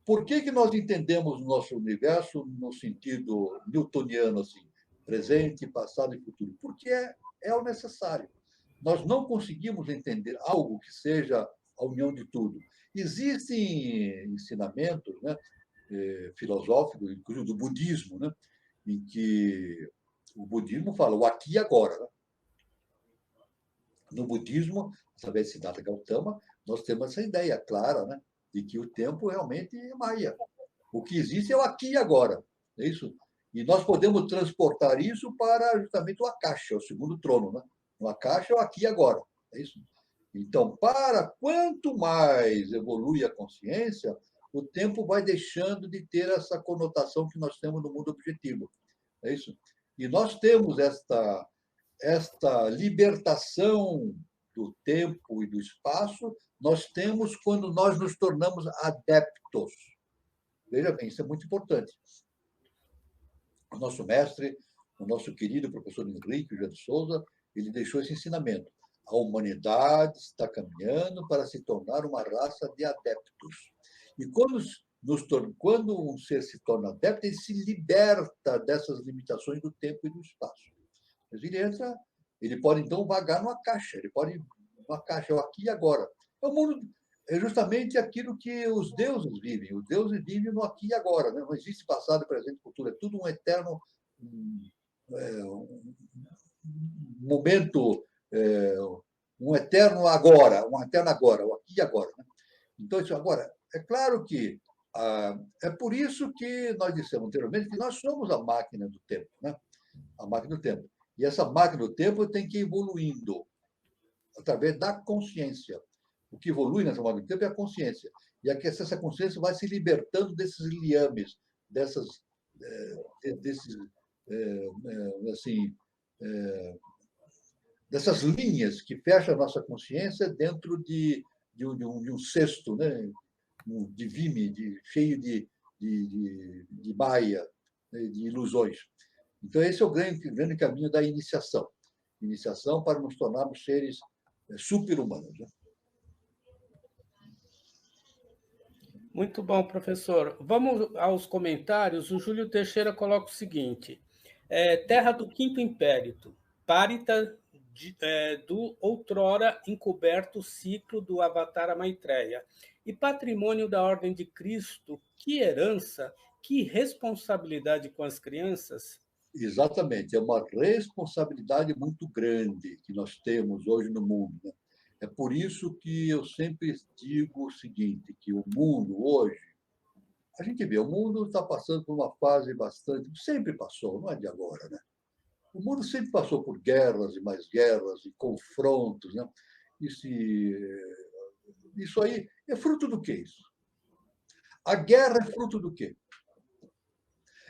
por que nós entendemos o nosso universo no sentido newtoniano, assim, presente, passado e futuro? Porque é o necessário. Nós não conseguimos entender algo que seja a união de tudo. Existem ensinamentos, né, filosóficos, inclusive do budismo, né, em que o budismo fala o aqui e agora. Né? No budismo, através de Siddhartha Gautama, nós temos essa ideia clara, né, de que o tempo realmente é maia. O que existe é o aqui e agora. É isso? E nós podemos transportar isso para justamente o Akasha, o segundo trono. Né? O Akasha é o aqui e agora. É isso? Então, quanto mais evolui a consciência, o tempo vai deixando de ter essa conotação que nós temos no mundo objetivo. É isso? E nós temos esta libertação do tempo e do espaço, nós temos quando nós nos tornamos adeptos. Veja bem, isso é muito importante. O nosso mestre, o nosso querido professor Henrique José de Souza, ele deixou esse ensinamento. A humanidade está caminhando para se tornar uma raça de adeptos. E quando um ser se torna adepto, ele se liberta dessas limitações do tempo e do espaço. Mas ele pode então vagar numa caixa, ele pode uma caixa, é o aqui e agora. É o mundo, é justamente aquilo que os deuses vivem. Os deuses vivem no aqui e agora. Né? Não existe passado, presente e futuro. É tudo um eterno um momento, um eterno agora, o aqui e agora. Né? Então, isso agora, é claro que é por isso que nós dissemos anteriormente que nós somos a máquina do tempo. Né? A máquina do tempo. E essa máquina do tempo tem que ir evoluindo através da consciência. O que evolui nessa máquina do tempo é a consciência. E aqui essa consciência vai se libertando desses liames, desses, assim, dessas linhas que fecham a nossa consciência dentro de um cesto, né? De vime, cheio de baia, de ilusões. Então, esse é o grande caminho da iniciação. Iniciação para nos tornarmos seres super-humanos. Né? Muito bom, professor. Vamos aos comentários. O Júlio Teixeira coloca o seguinte: Terra do Quinto Império, párita do outrora encoberto ciclo do Avatara Maitreya, e patrimônio da Ordem de Cristo, que herança, que responsabilidade com as crianças? Exatamente, é uma responsabilidade muito grande que nós temos hoje no mundo. Né? É por isso que eu sempre digo o seguinte, que o mundo hoje, a gente vê, o mundo está passando por uma fase bastante, sempre passou, não é de agora, né? O mundo sempre passou por guerras e mais guerras e confrontos, né? Isso aí é fruto do que isso? A guerra é fruto do quê?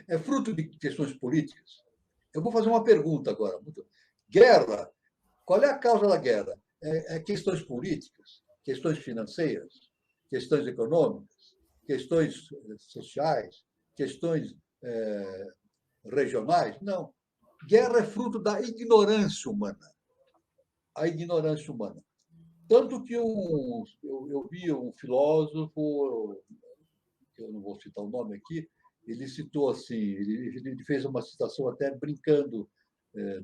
É fruto de questões políticas? Eu vou fazer uma pergunta agora. Guerra, qual é a causa da guerra? É questões políticas, questões financeiras, questões econômicas, questões sociais, questões regionais? Não. Guerra é fruto da ignorância humana. A ignorância humana. Tanto que eu vi um filósofo, eu não vou citar o nome aqui, ele citou assim, ele fez uma citação até brincando,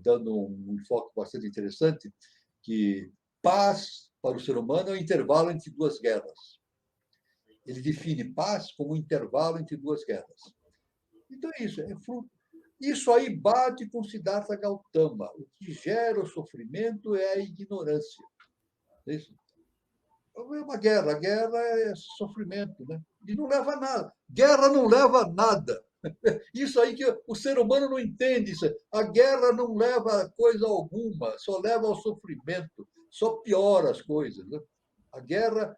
dando um enfoque bastante interessante, que paz para o ser humano é o intervalo entre duas guerras. Ele define paz como um intervalo entre duas guerras. Então é isso, isso aí bate com Siddhartha Gautama. O que gera o sofrimento é a ignorância. É isso. É uma guerra. A guerra é sofrimento, né? E não leva a nada. Guerra não leva a nada. Isso aí que o ser humano não entende. Isso. A guerra não leva a coisa alguma, só leva ao sofrimento, só piora as coisas. Né? A guerra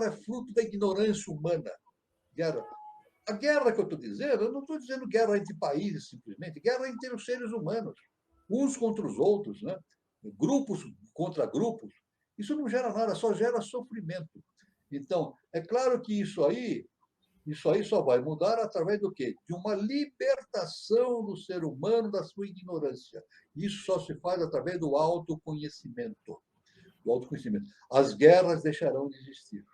é fruto da ignorância humana. A guerra que eu estou dizendo, eu não estou dizendo guerra entre países, simplesmente, guerra entre os seres humanos, uns contra os outros, né? Grupos contra grupos. Isso não gera nada, só gera sofrimento. Então, é claro que isso aí só vai mudar através do quê? De uma libertação do ser humano da sua ignorância. Isso só se faz através do autoconhecimento. Do autoconhecimento. As guerras deixarão de existir.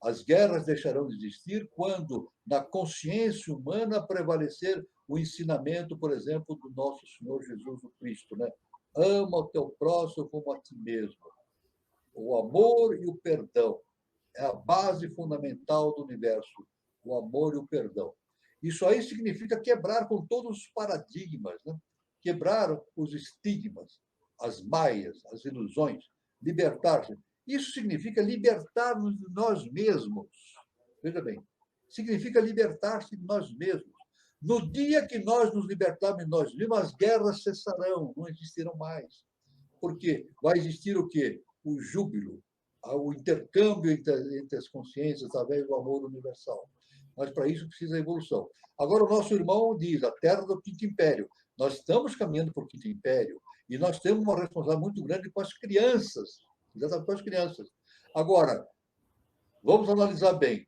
As guerras deixarão de existir quando, na consciência humana, prevalecer o ensinamento, por exemplo, do nosso Senhor Jesus Cristo, né? Ama o teu próximo como a ti mesmo. O amor e o perdão é a base fundamental do universo, o amor e o perdão. Isso aí significa quebrar com todos os paradigmas, né? Quebrar os estigmas, as maias, as ilusões, libertar-se. Isso significa libertar-nos de nós mesmos. Veja bem, significa libertar-se de nós mesmos. No dia que nós nos libertarmos de nós mesmos, as guerras cessarão, não existirão mais. Porque vai existir o quê? O júbilo, o intercâmbio entre as consciências através do amor universal. Mas para isso precisa evolução. Agora, o nosso irmão diz, a terra do Quinto Império. Nós estamos caminhando para o Quinto Império e nós temos uma responsabilidade muito grande com as crianças, exatamente com as crianças. Agora, vamos analisar bem.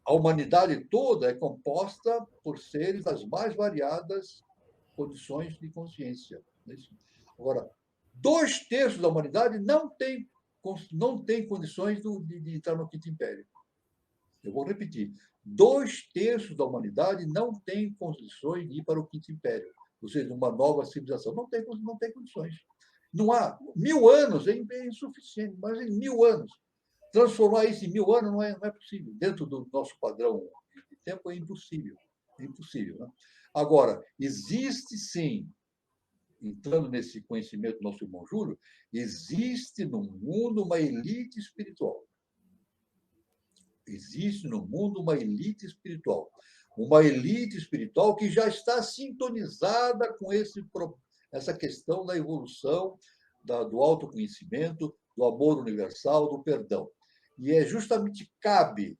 A humanidade toda é composta por seres das mais variadas condições de consciência. Agora, 2/3 da humanidade não tem condições de entrar no Quinto Império. Eu vou repetir. 2/3 da humanidade não tem condições de ir para o Quinto Império, ou seja, uma nova civilização. Não tem condições. Não há. 1000 anos é insuficiente, mas em 1000 anos. Transformar isso em 1000 anos não é possível. Dentro do nosso padrão de tempo é impossível. É impossível. Né? Agora, existe sim, entrando nesse conhecimento do nosso irmão Júlio, existe no mundo uma elite espiritual. Existe no mundo uma elite espiritual. Uma elite espiritual que já está sintonizada com essa questão da evolução, do autoconhecimento, do amor universal, do perdão. E é justamente cabe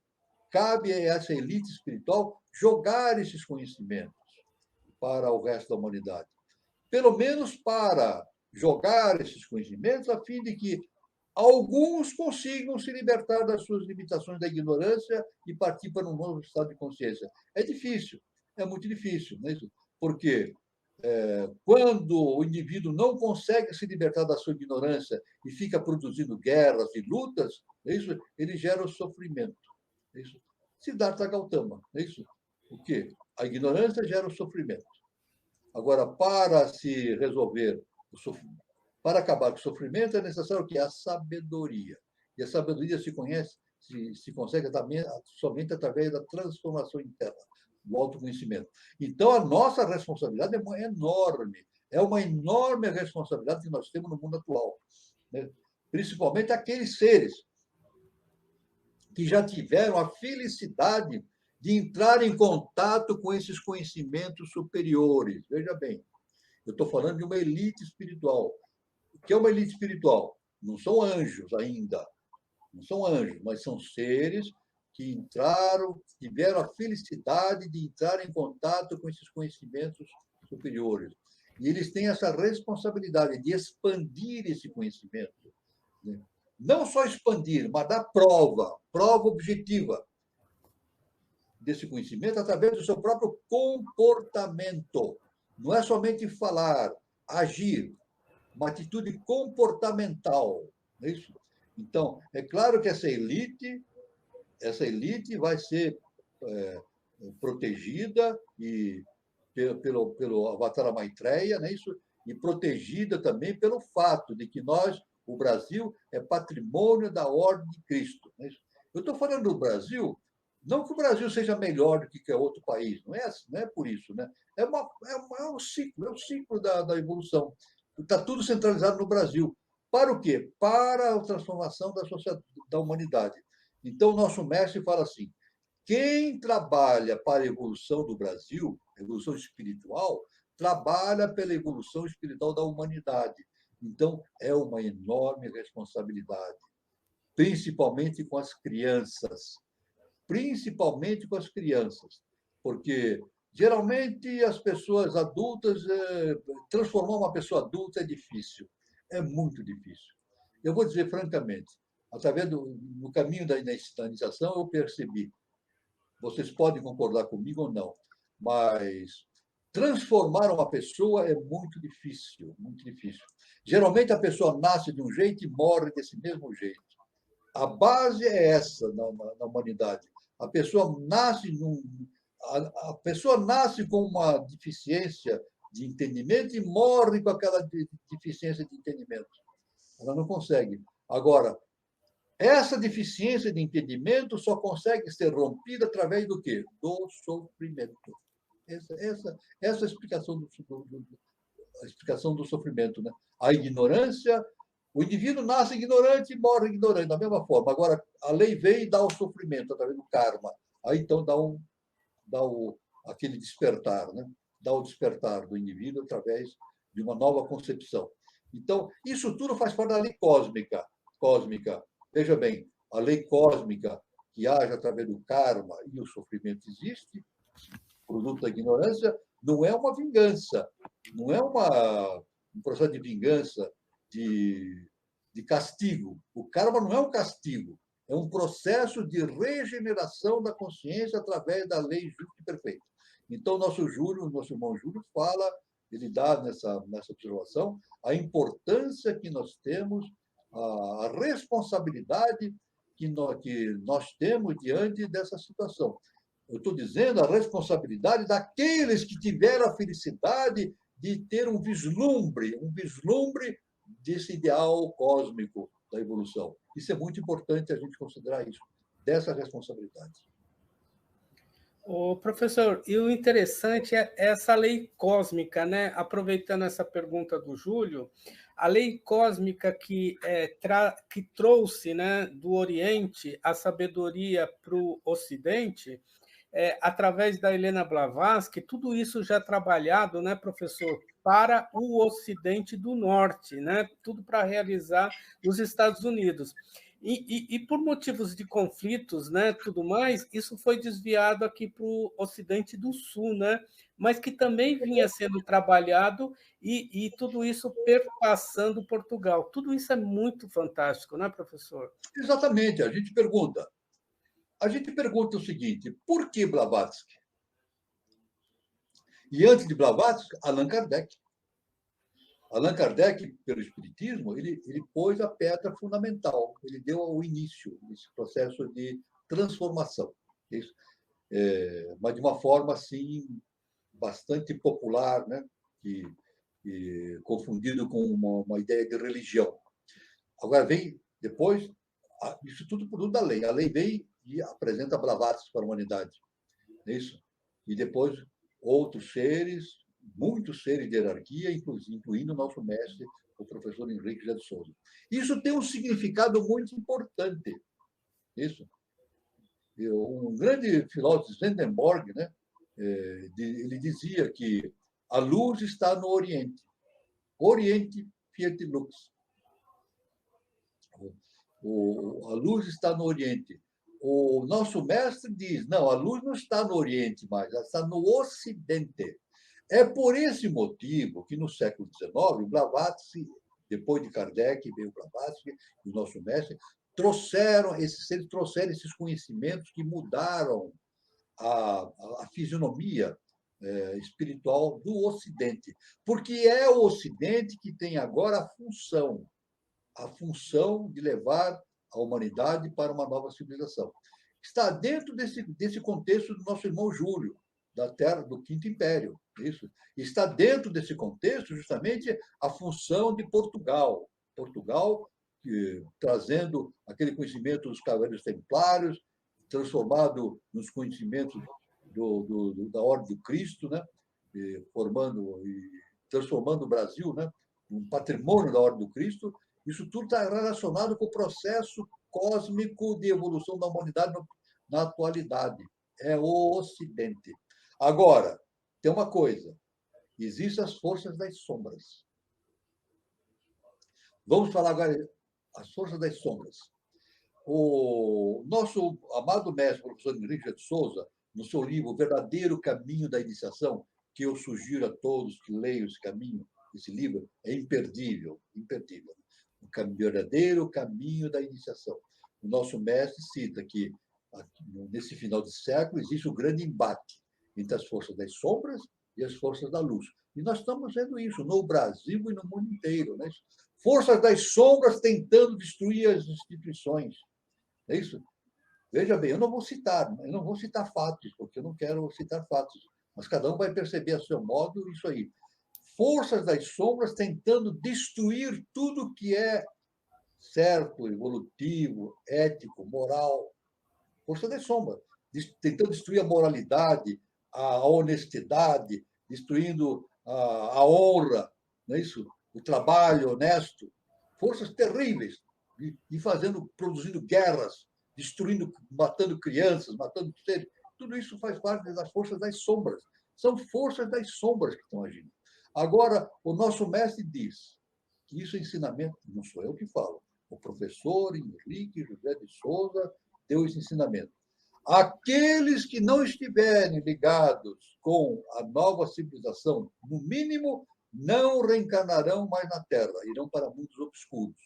a essa elite espiritual jogar esses conhecimentos para o resto da humanidade. Pelo menos para jogar esses conhecimentos a fim de que alguns consigam se libertar das suas limitações da ignorância e partir para um novo estado de consciência. É difícil, é muito difícil, não é isso? Porque quando o indivíduo não consegue se libertar da sua ignorância e fica produzindo guerras e lutas, é isso? Ele gera o sofrimento. É isso? Siddhartha Gautama, é isso? O quê? A ignorância gera o sofrimento. Agora, para se resolver o sofrimento, para acabar com o sofrimento, é necessário o quê? A sabedoria. E a sabedoria se consegue também, somente através da transformação interna, do autoconhecimento. Então, a nossa responsabilidade é enorme. É uma enorme responsabilidade que nós temos no mundo atual. Né? Principalmente aqueles seres que já tiveram a felicidade de entrar em contato com esses conhecimentos superiores. Veja bem, eu estou falando de uma elite espiritual. O que é uma elite espiritual? Não são anjos ainda, não são anjos, mas são seres que tiveram a felicidade de entrar em contato com esses conhecimentos superiores. E eles têm essa responsabilidade de expandir esse conhecimento. Né? Não só expandir, mas dar prova objetiva desse conhecimento através do seu próprio comportamento. Não é somente falar, agir, uma atitude comportamental. Não é isso? Então, é claro que essa elite vai ser protegida pelo Avatara Maitreya, não é isso? E protegida também pelo fato de que o Brasil, é patrimônio da Ordem de Cristo. Não é isso? Eu estou falando do Brasil, não que o Brasil seja melhor do que qualquer outro país, não é por isso. Né? É um ciclo da evolução. Está tudo centralizado no Brasil. Para o quê? Para a transformação da humanidade. Então, o nosso mestre fala assim, quem trabalha para a evolução do Brasil, a evolução espiritual, trabalha pela evolução espiritual da humanidade. Então, é uma enorme responsabilidade, principalmente com as crianças. Principalmente com as crianças, porque geralmente as pessoas adultas, transformar uma pessoa adulta é difícil, é muito difícil. Eu vou dizer francamente, através do caminho da iniciação, eu percebi, vocês podem concordar comigo ou não, mas transformar uma pessoa é muito difícil, muito difícil. Geralmente a pessoa nasce de um jeito e morre desse mesmo jeito. A base é essa na humanidade. A pessoa nasce a pessoa nasce com uma deficiência de entendimento e morre com aquela deficiência de entendimento. Ela não consegue. Agora, essa deficiência de entendimento só consegue ser rompida através do quê? Do sofrimento. Essa é a explicação a explicação do sofrimento. Né? A ignorância, o indivíduo nasce ignorante e morre ignorante, da mesma forma. Agora, a lei vem e dá o sofrimento através do karma. Aí, então, aquele despertar, né? Dá o despertar do indivíduo através de uma nova concepção. Então, isso tudo faz parte da lei cósmica. Veja bem, a lei cósmica que age através do karma e o sofrimento existe, produto da ignorância, não é uma vingança, não é um processo de vingança, de castigo. O karma não é um castigo, é um processo de regeneração da consciência através da lei justa e perfeita. Então, nosso irmão Júlio fala, ele dá nessa observação a importância que nós temos, a responsabilidade que nós temos diante dessa situação. Eu estou dizendo a responsabilidade daqueles que tiveram a felicidade de ter um vislumbre desse ideal cósmico da evolução. Isso é muito importante a gente considerar isso, dessa responsabilidade. O professor, e o interessante é essa lei cósmica, né? Aproveitando essa pergunta do Júlio, a lei cósmica que trouxe, né, do Oriente a sabedoria para o Ocidente, através da Helena Blavatsky, tudo isso já trabalhado, né, professor, para o Ocidente do Norte, né? Tudo para realizar nos Estados Unidos. E por motivos de conflitos, né, tudo mais, isso foi desviado aqui para o Ocidente do Sul, né? Mas que também vinha sendo trabalhado e tudo isso perpassando Portugal. Tudo isso é muito fantástico, né, professor? Exatamente. A gente pergunta o seguinte: por que Blavatsky? E antes de Blavatsky, Allan Kardec. Allan Kardec, pelo Espiritismo, ele pôs a pedra fundamental, ele deu o início desse processo de transformação. Isso. Mas de uma forma assim, bastante popular, né? Confundido com uma ideia de religião. Agora vem, depois, isso tudo produto da lei. A lei vem e apresenta Blavatsky para a humanidade. Isso. E depois, outros seres, muitos seres de hierarquia, incluindo o nosso mestre, o professor Henrique José de Souza. Isso tem um significado muito importante. Isso. Um grande filósofo, Swedenborg, né, ele dizia que a luz está no Oriente. Oriente fiat lux. A luz está no Oriente. O nosso mestre diz, não, a luz não está no Oriente mais, ela está no Ocidente. É por esse motivo que no século XIX, o Blavatsky, depois de Kardec, veio o Blavatsky, o nosso mestre, trouxeram esses conhecimentos que mudaram a fisionomia espiritual do Ocidente. Porque é o Ocidente que tem agora a função de levar a humanidade para uma nova civilização. Está dentro desse contexto do nosso irmão Júlio, da Terra, do Quinto Império. Isso. Está dentro desse contexto justamente a função de Portugal. Portugal, trazendo aquele conhecimento dos cavaleiros templários, transformado nos conhecimentos da Ordem do Cristo, né? Transformando o Brasil, né? Um patrimônio da Ordem do Cristo. Isso tudo está relacionado com o processo cósmico de evolução da humanidade na atualidade. É o Ocidente. Agora, tem uma coisa: existem as forças das sombras. Vamos falar agora as forças das sombras. O nosso amado mestre, professor Henrique de Souza, no seu livro O Verdadeiro Caminho da Iniciação, que eu sugiro a todos que leiam esse livro é imperdível, imperdível. verdadeiro caminho da iniciação. O nosso mestre cita que, nesse final de século, existe o grande embate entre as forças das sombras e as forças da luz. E nós estamos vendo isso no Brasil e no mundo inteiro. Né? Forças das sombras tentando destruir as instituições. É isso? Veja bem, eu não vou citar fatos, porque eu não quero citar fatos, mas cada um vai perceber a seu modo isso aí. Forças das sombras tentando destruir tudo que é certo, evolutivo, ético, moral. Força das sombras, tentando destruir a moralidade, a honestidade, destruindo a honra, não é isso? O trabalho honesto. Forças terríveis, e produzindo guerras, destruindo, matando crianças, matando seres. Tudo isso faz parte das forças das sombras. São forças das sombras que estão agindo. Agora, o nosso mestre diz que isso é ensinamento, não sou eu que falo, o professor Henrique José de Souza deu esse ensinamento. Aqueles que não estiverem ligados com a nova civilização, no mínimo, não reencarnarão mais na Terra, irão para mundos obscuros.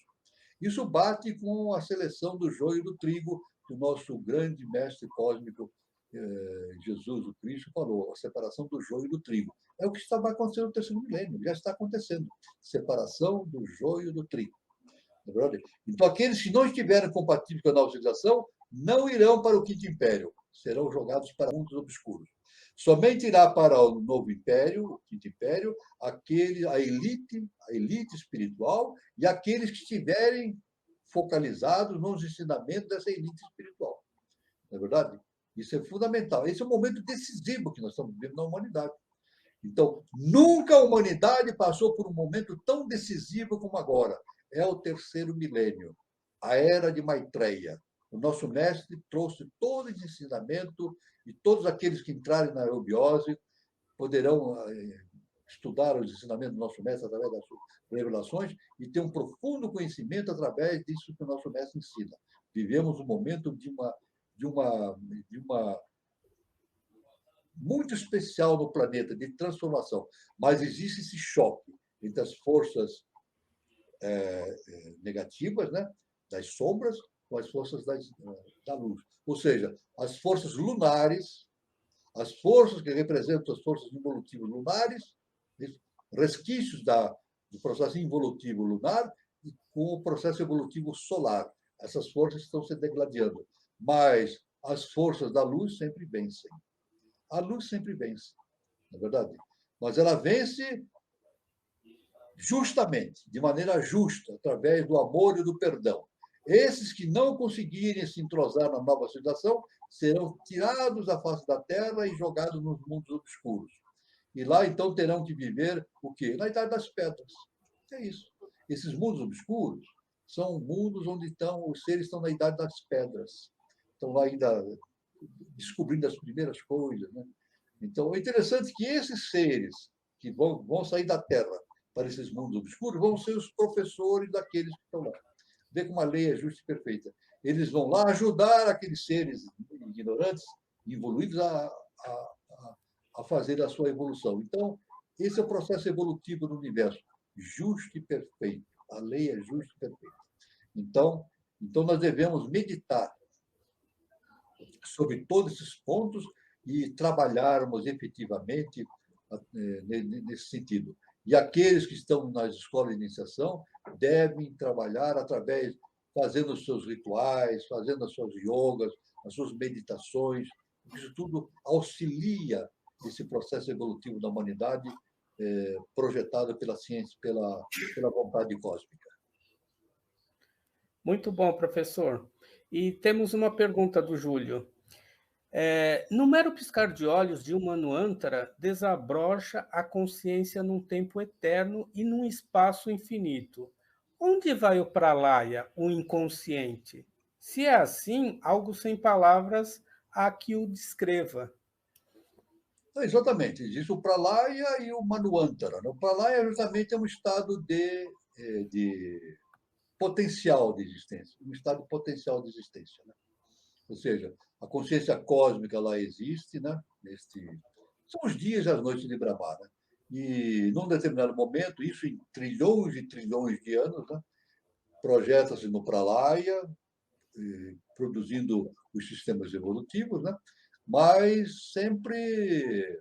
Isso bate com a seleção do joio e do trigo que o nosso grande mestre cósmico, Jesus, o Cristo, falou, a separação do joio e do trigo. É o que vai acontecer no terceiro milênio, já está acontecendo. Separação do joio e do trigo. Então, aqueles que não estiverem compatíveis com a nova civilização não irão para o quinto império, serão jogados para mundos obscuros. Somente irá para o novo império, o quinto império, a elite espiritual e aqueles que estiverem focalizados nos ensinamentos dessa elite espiritual. Não é verdade? Isso é fundamental. Esse é um momento decisivo que nós estamos vivendo na humanidade. Então, nunca a humanidade passou por um momento tão decisivo como agora. É o terceiro milênio, a era de Maitreya. O nosso mestre trouxe todo esse ensinamento e todos aqueles que entrarem na eubiose poderão estudar os ensinamentos do nosso mestre através das suas revelações e ter um profundo conhecimento através disso que o nosso mestre ensina. Vivemos um momento de uma muito especial no planeta, de transformação. Mas existe esse choque entre as forças negativas, né, das sombras, com as forças da luz. Ou seja, as forças lunares, as forças que representam as forças evolutivas lunares, resquícios do processo evolutivo lunar, e com o processo evolutivo solar. Essas forças estão se degladiando. Mas as forças da luz sempre vencem. A luz sempre vence, não é verdade? Mas ela vence justamente, de maneira justa, através do amor e do perdão. Esses que não conseguirem se entrosar na nova civilização serão tirados da face da Terra e jogados nos mundos obscuros. E lá, então, terão que viver o quê? Na Idade das Pedras. É isso. Esses mundos obscuros são mundos onde os seres estão na Idade das Pedras. Estão lá ainda descobrindo as primeiras coisas. Né? Então, é interessante que esses seres que vão sair da Terra para esses mundos obscuros vão ser os professores daqueles que estão lá. Vê como a lei é justa e perfeita. Eles vão lá ajudar aqueles seres ignorantes, evoluídos, a fazer a sua evolução. Então, esse é o processo evolutivo do universo, justo e perfeito. A lei é justa e perfeita. Então nós devemos meditar sobre todos esses pontos e trabalharmos efetivamente nesse sentido. E aqueles que estão nas escolas de iniciação devem trabalhar fazendo os seus rituais, fazendo as suas yogas, as suas meditações. Isso tudo auxilia esse processo evolutivo da humanidade projetado pela ciência, pela vontade cósmica. Muito bom, professor. E temos uma pergunta do Júlio. No mero piscar de olhos de uma Manvantara, desabrocha a consciência num tempo eterno e num espaço infinito. Onde vai o pralaya, o inconsciente? Se é assim, algo sem palavras há que o descreva. Exatamente. Existe o pralaya e o manvantara. O pralaya justamente é um estado de potencial de existência, um estado potencial de existência. Né? Ou seja, a consciência cósmica lá existe, né? São os dias e as noites de Brahma. Né? E, num determinado momento, isso em trilhões e trilhões de anos, né? projeta-se no Pralaya, produzindo os sistemas evolutivos, né? Mas sempre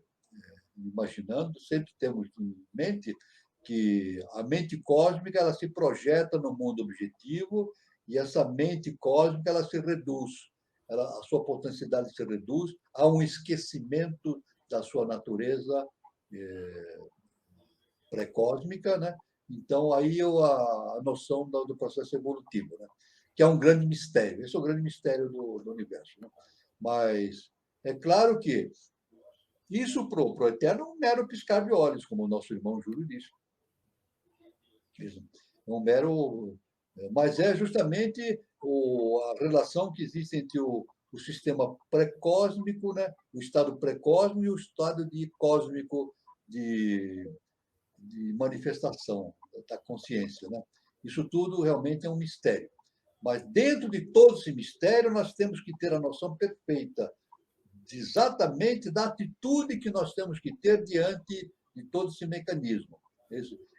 imaginando, sempre temos em mente que a mente cósmica ela se projeta no mundo objetivo e essa mente cósmica ela se reduz, a sua potencialidade se reduz a um esquecimento da sua natureza pré-cósmica, né? Então aí a noção do processo evolutivo, né? Que é um grande mistério. Esse é o grande mistério do universo, né? Mas é claro que isso para o Eterno é um mero piscar de olhos, como o nosso irmão Júlio disse. É um mero. Mas é justamente a relação que existe entre o sistema pré-cósmico, né? O estado pré-cósmico e o estado cósmico de manifestação da consciência, né? Isso tudo realmente é um mistério. Mas dentro de todo esse mistério, nós temos que ter a noção perfeita exatamente da atitude que nós temos que ter diante de todo esse mecanismo.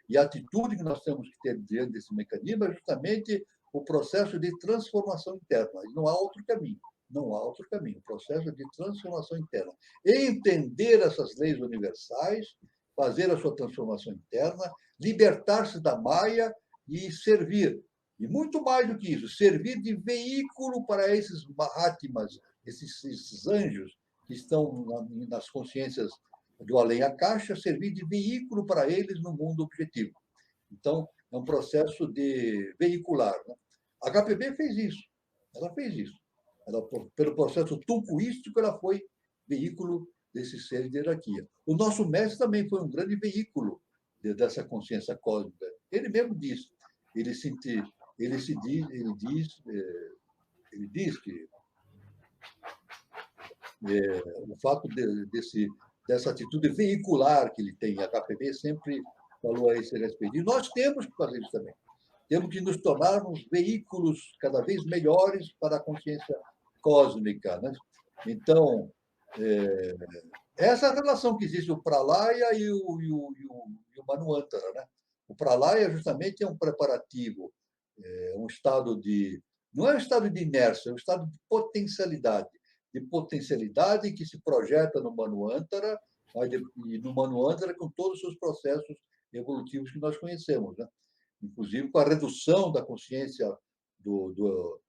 E a atitude que nós temos que ter diante desse mecanismo é justamente o processo de transformação interna. E não há outro caminho. Não há outro caminho. O processo de transformação interna. Entender essas leis universais, fazer a sua transformação interna, libertar-se da maia e servir. E muito mais do que isso, servir de veículo para esses Mahatmas, esses anjos que estão nas consciências do além-a-caixa, servir de veículo para eles no mundo objetivo. Então, é um processo de veicular. Né? A HPB fez isso. Ela fez isso. Ela, pelo processo tuncuístico, ela foi veículo desses seres de hierarquia. O nosso mestre também foi um grande veículo dessa consciência cósmica. Ele mesmo diz, ele diz que o fato dessa atitude veicular que ele tem, a HPB sempre falou a esse respeito. E nós temos que fazer isso também. Temos que nos tornarmos veículos cada vez melhores para a consciência cósmica. Né? Então, essa relação que existe o Pralaya e o Manvantara. Né? O Pralaya justamente é um preparativo, um estado de. Não é um estado de inércia, é um estado de potencialidade que se projeta no Manvantara, e no Manvantara com todos os seus processos evolutivos que nós conhecemos. Né? Inclusive com a redução da consciência do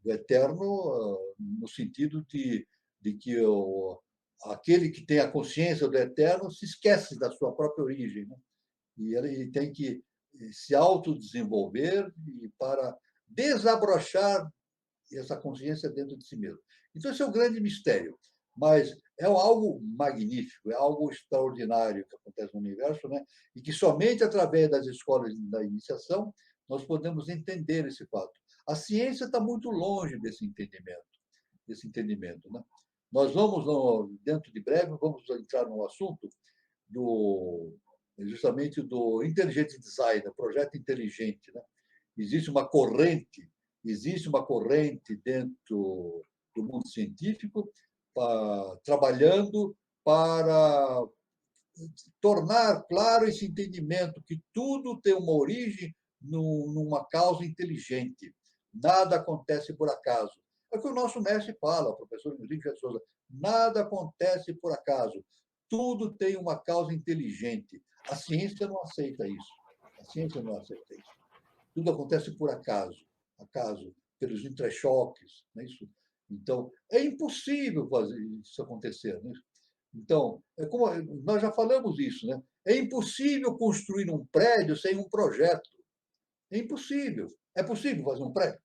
eterno, no sentido de que aquele que tem a consciência do eterno se esquece da sua própria origem, né? E ele tem que se autodesenvolver para desabrochar essa consciência dentro de si mesmo. Então, esse é o grande mistério. Mas é algo magnífico, é algo extraordinário que acontece no universo, né? E que somente através das escolas da iniciação nós podemos entender esse fato. A ciência está muito longe desse entendimento, né? Nós vamos, dentro de breve, vamos entrar no assunto justamente do Intelligent Design, do projeto inteligente. Né? Existe uma corrente dentro do mundo científico trabalhando para tornar claro esse entendimento que tudo tem uma origem numa causa inteligente. Nada acontece por acaso. É o que o nosso mestre fala, o professor Henrique de Souza. Nada acontece por acaso. Tudo tem uma causa inteligente. A ciência não aceita isso. A ciência não aceita isso. Tudo acontece por acaso. Acaso, pelos entrechoques. Não é isso? Então, é impossível fazer isso acontecer. Né? Então, como nós já falamos isso, né? É impossível construir um prédio sem um projeto. É impossível. É possível fazer um prédio?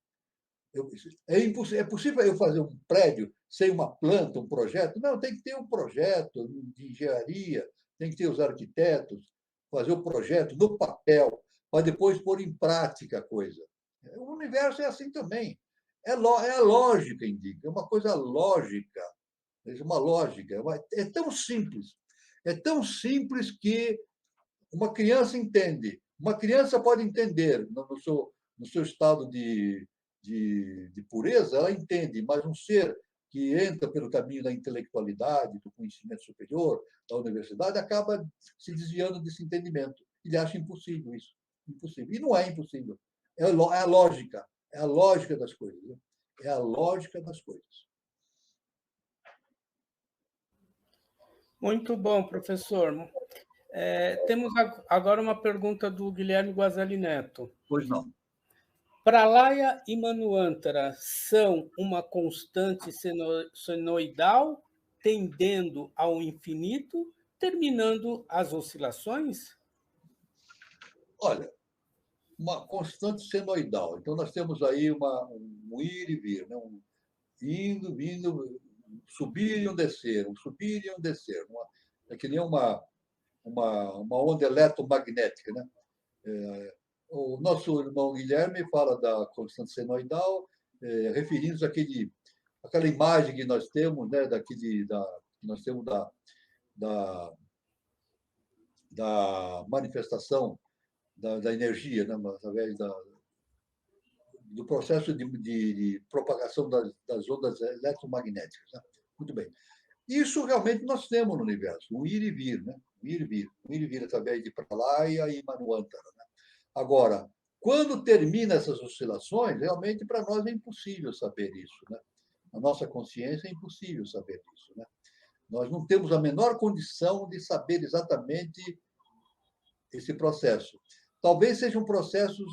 É possível eu fazer um prédio sem uma planta, um projeto? Não, tem que ter um projeto de engenharia, tem que ter os arquitetos, fazer o projeto no papel, para depois pôr em prática a coisa. O universo é assim também. É a lógica, indica, é uma coisa lógica. É uma lógica. É tão simples. É tão simples que uma criança entende. Uma criança pode entender no seu estado de pureza, ela entende, mas um ser que entra pelo caminho da intelectualidade, do conhecimento superior, da universidade, acaba se desviando desse entendimento. Ele acha impossível isso. Impossível. E não é impossível. é a lógica das coisas. Né? É a lógica das coisas. Muito bom, professor. Temos agora uma pergunta do Guilherme Guazelli Neto. Pois não. Pralaya e Manvantara são uma constante senoidal tendendo ao infinito, terminando as oscilações? Olha, uma constante senoidal. Então, nós temos aí um ir e vir, né? Indo, vindo, subir e um descer, um subir e um descer. É que nem uma onda eletromagnética. Né? O nosso irmão Guilherme fala da constante senoidal, referindo-se àquela imagem que nós temos, né, que nós temos da manifestação da energia, né, através do processo de propagação das ondas eletromagnéticas. Né? Muito bem. Isso realmente nós temos no universo, um ir e vir, né? Um ir e vir, através de Pralaya e Manvantara. Né? Agora, quando termina essas oscilações, realmente para nós é impossível saber isso. Né? A nossa consciência é impossível saber isso. Né? Nós não temos a menor condição de saber exatamente esse processo. Talvez sejam processos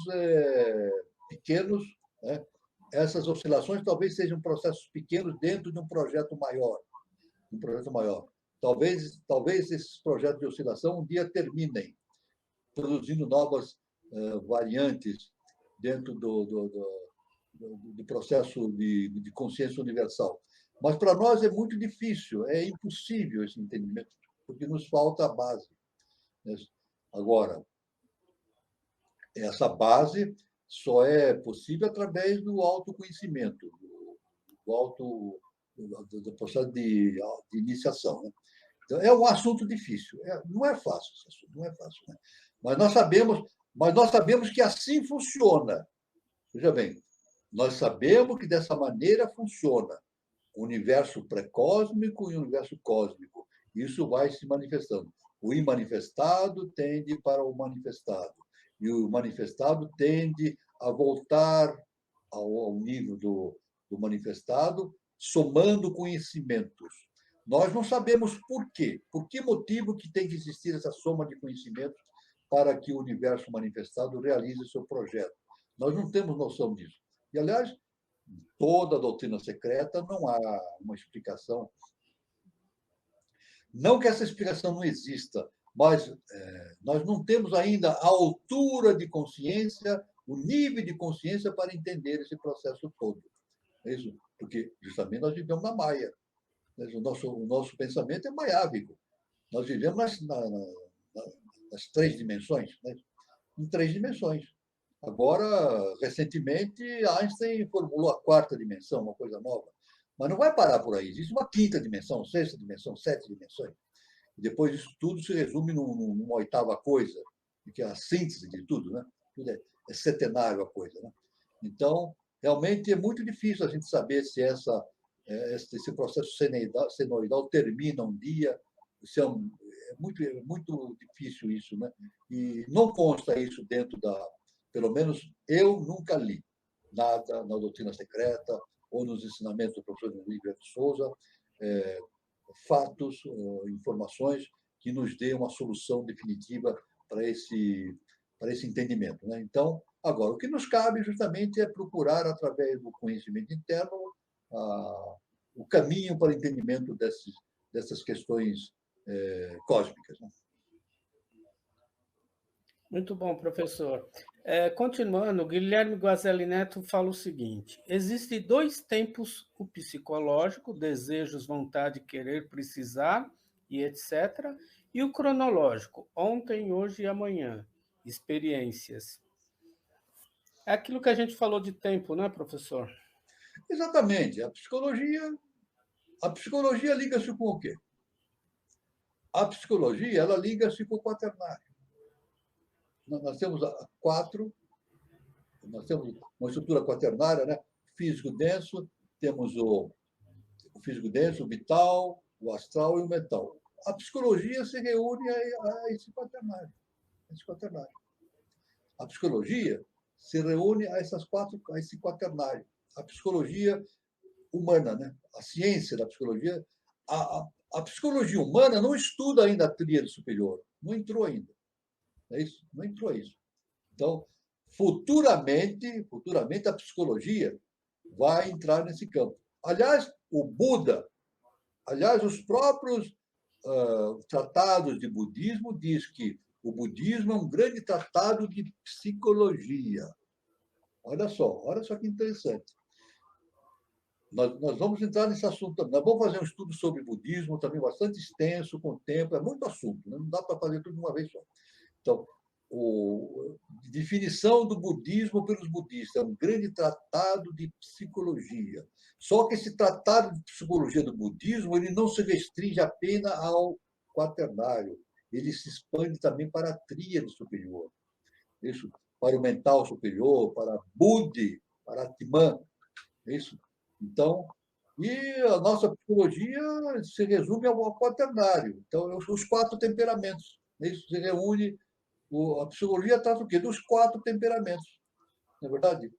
pequenos, né? Essas oscilações talvez sejam processos pequenos dentro de um projeto maior. Talvez esses projetos de oscilação um dia terminem, produzindo novas variantes dentro do processo de consciência universal. Mas para nós é muito difícil, é impossível esse entendimento, porque nos falta a base. Agora, essa base só é possível através do autoconhecimento, do processo de iniciação. Né? Então, é um assunto difícil. Não é fácil esse assunto, não é fácil. Né? Mas nós sabemos que assim funciona. Veja bem, nós sabemos que dessa maneira funciona o universo pré-cósmico e o universo cósmico. Isso vai se manifestando. O imanifestado tende para o manifestado. E o manifestado tende a voltar ao nível do manifestado, somando conhecimentos. Nós não sabemos por quê. Por que motivo que tem que existir essa soma de conhecimentos para que o universo manifestado realize seu projeto? Nós não temos noção disso. E, aliás, toda a doutrina secreta não há uma explicação. Não que essa explicação não exista, mas nós não temos ainda a altura de consciência, o nível de consciência para entender esse processo todo. É isso? Porque, justamente, nós vivemos na Maia. O nosso pensamento é maiábico. Nós vivemos nas três dimensões, né? Em três dimensões. Agora, recentemente, Einstein formulou a quarta dimensão, uma coisa nova. Mas não vai parar por aí. Existe uma quinta dimensão, sexta dimensão, sete dimensões. E depois isso tudo se resume numa oitava coisa, que é a síntese de tudo, né? Tudo é setenário a coisa, né? Então, realmente é muito difícil a gente saber se esse processo senoidal termina um dia. É muito difícil isso, né? E não consta isso dentro pelo menos eu nunca li nada na doutrina secreta ou nos ensinamentos do professor Lívia de Souza, fatos, informações que nos dê uma solução definitiva para esse entendimento. Né? Então, agora, o que nos cabe justamente é procurar, através do conhecimento interno, o caminho para o entendimento dessas questões cósmicas. Né? Muito bom, professor. Continuando, Guilherme Guazelli Neto fala o seguinte: existem dois tempos, o psicológico, desejos, vontade, querer, precisar e etc., e o cronológico, ontem, hoje e amanhã, experiências. É aquilo que a gente falou de tempo, né, professor? Exatamente. A psicologia liga-se com o quê? A psicologia ela liga-se com o quaternário. Nós temos nós temos uma estrutura quaternária, né? Físico denso, temos o físico denso, o vital, o astral e o mental. A psicologia se reúne a esse quaternário. A psicologia se reúne a esse quaternário. A psicologia humana, né? A ciência da psicologia. A psicologia humana não estuda ainda a tríade superior, não entrou ainda. É isso? Não entrou isso. Então, futuramente a psicologia vai entrar nesse campo. Aliás, o Buda, os próprios tratados de budismo diz que o budismo é um grande tratado de psicologia. Olha só que interessante. Nós vamos entrar nesse assunto também. Nós vamos fazer um estudo sobre budismo também bastante extenso, com o tempo. É muito assunto, né? Não dá para fazer tudo de uma vez só. Então, definição do budismo pelos budistas é um grande tratado de psicologia. Só que esse tratado de psicologia do budismo ele não se restringe apenas ao quaternário. Ele se expande também para a tríade superior. Isso, para o mental superior, para Budi, para Atman. Isso. Então, e a nossa psicologia se resume ao quaternário. Então, os 4 temperamentos. Isso se reúne. A psicologia trata o quê? Dos 4 temperamentos. Não é verdade?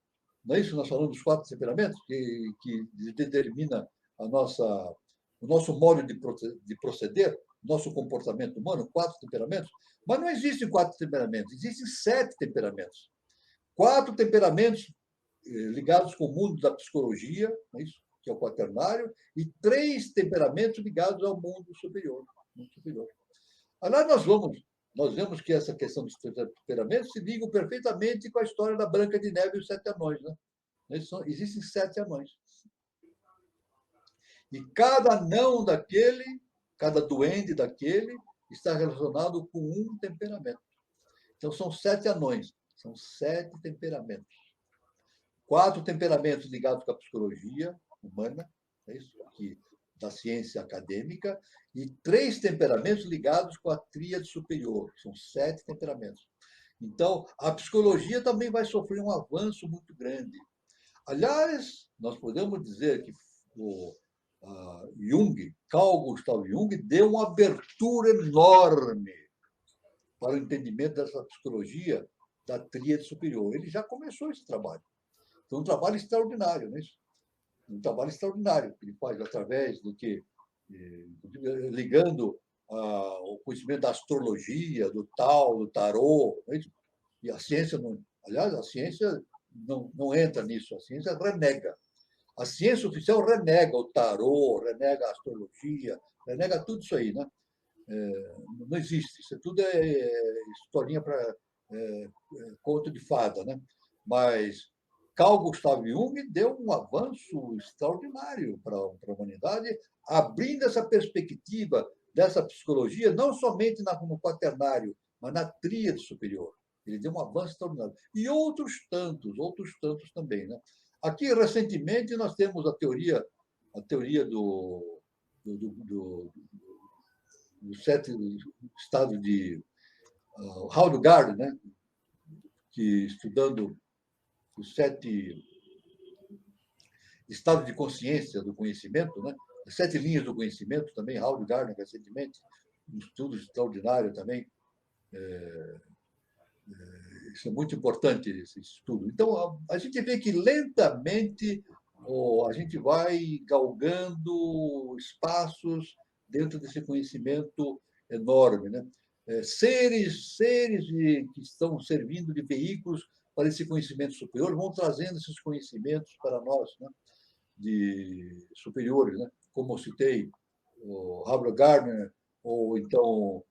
Não é isso que nós falamos dos 4 temperamentos? Que determina o nosso modo de proceder, nosso comportamento humano, 4 temperamentos. Mas não existem 4 temperamentos, existem 7 temperamentos. 4 temperamentos ligados com o mundo da psicologia, não é isso? Que é o quaternário, e 3 temperamentos ligados ao mundo superior. Aliás, nós vemos que essa questão dos temperamentos se liga perfeitamente com a história da Branca de Neve e os 7 anões. Né? Existem 7 anões. E cada anão daquele, cada duende daquele, está relacionado com um temperamento. Então, são 7 anões, são 7 temperamentos. 4 temperamentos ligados com a psicologia humana, é isso aqui, da ciência acadêmica, e 3 temperamentos ligados com a tríade superior. São 7 temperamentos. Então, a psicologia também vai sofrer um avanço muito grande. Aliás, nós podemos dizer que o Carl Gustav Jung, deu uma abertura enorme para o entendimento dessa psicologia da tríade superior. Ele já começou esse trabalho. Então, um trabalho extraordinário, não é isso? Um trabalho extraordinário que ele faz através do que ligando o conhecimento da astrologia, do tal, do tarô, não é isso? E a ciência não, aliás, a ciência não entra nisso, a ciência renega. A ciência oficial renega o tarô, renega a astrologia, renega tudo isso aí, né? Não existe, isso tudo é historinha para conto de fada, né? Mas Carl Gustav Jung deu um avanço extraordinário para a humanidade, abrindo essa perspectiva dessa psicologia, não somente no quaternário, mas na tríade superior. Ele deu um avanço extraordinário. E outros tantos também. Né? Aqui, recentemente, nós temos a teoria do 7 estado de Howard Gardner, né? Que estudando os 7 estados de consciência do conhecimento, né? As 7 linhas do conhecimento também, Howard Gardner, recentemente, um estudo extraordinário também. Isso é muito importante, esse estudo. Então, a gente vê que lentamente a gente vai galgando espaços dentro desse conhecimento enorme, né? Seres que estão servindo de veículos para esse conhecimento superior vão trazendo esses conhecimentos para nós, né? De superiores, né? Como eu citei, o Howard Gardner, ou então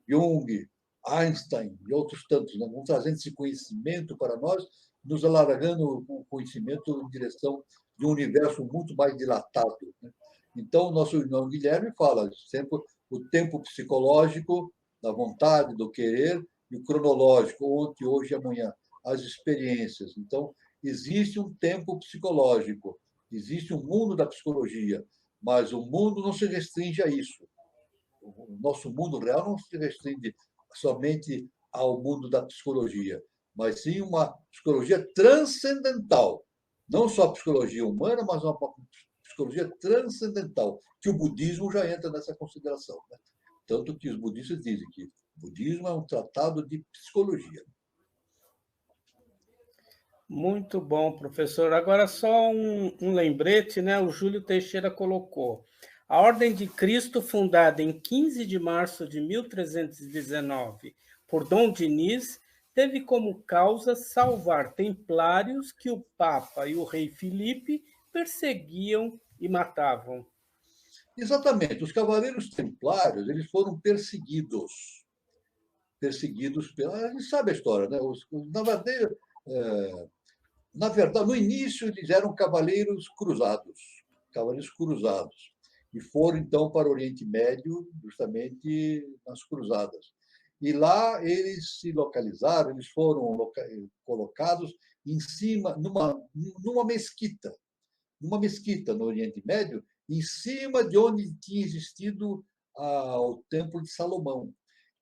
Jung, Einstein e outros tantos, né? Vão trazendo esse conhecimento para nós, nos alargando o conhecimento em direção de um universo muito mais dilatado. Né? Então, o nosso irmão Guilherme fala sempre o tempo psicológico, da vontade, do querer, e o cronológico, ontem, hoje e amanhã, as experiências. Então, existe um tempo psicológico, existe um mundo da psicologia, mas o mundo não se restringe a isso. O nosso mundo real não se restringe somente ao mundo da psicologia, mas sim uma psicologia transcendental. Não só a psicologia humana, mas uma psicologia transcendental, que o budismo já entra nessa consideração. Né? Tanto que os budistas dizem que o budismo é um tratado de psicologia. Muito bom, professor. Agora, só um lembrete, né? O Júlio Teixeira colocou. A Ordem de Cristo, fundada em 15 de março de 1319 por Dom Dinis, teve como causa salvar templários que o Papa e o rei Filipe perseguiam e matavam. Exatamente, os cavaleiros templários eles foram perseguidos pela. A gente sabe a história, né? Na verdade, no início eles eram cavaleiros cruzados, e foram então para o Oriente Médio justamente nas cruzadas. E lá eles se localizaram, eles foram colocados em cima numa mesquita no Oriente Médio, em cima de onde tinha existido o Templo de Salomão.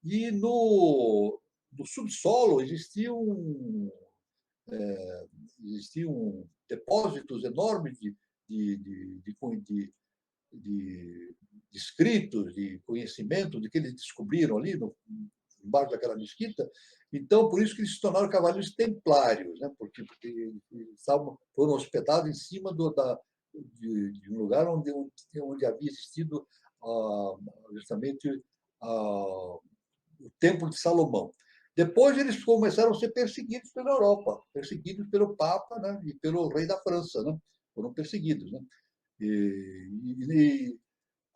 E no subsolo existiam depósitos enormes de, de escritos, de conhecimento, de que eles descobriram ali embaixo daquela mesquita. Então, por isso que eles se tornaram cavaleiros templários, né? Porque eles foram hospedados em cima de um lugar onde havia existido justamente o Templo de Salomão. Depois eles começaram a ser perseguidos pela Europa, perseguidos pelo Papa, né, e pelo rei da França, né? Foram perseguidos, né?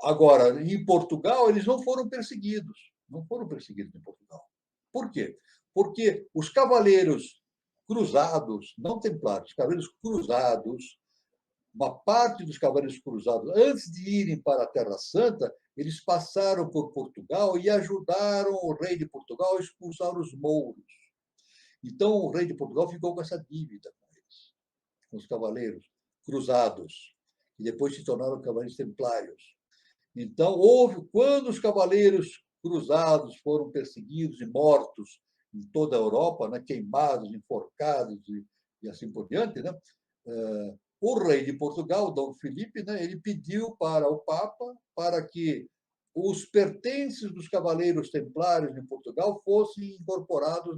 Agora, em Portugal, eles não foram perseguidos em Portugal. Por quê? Porque os cavaleiros cruzados, não templários, cavaleiros cruzados, uma parte dos cavaleiros cruzados, antes de irem para a Terra Santa, eles passaram por Portugal e ajudaram o rei de Portugal a expulsar os mouros. Então, o rei de Portugal ficou com essa dívida com eles, com os cavaleiros cruzados, que depois se tornaram cavaleiros templários. Então, quando os cavaleiros cruzados foram perseguidos e mortos em toda a Europa, né, queimados, enforcados e assim por diante, né, o rei de Portugal, Dom Felipe, né, ele pediu para o Papa para que os pertences dos cavaleiros templários em Portugal fossem incorporados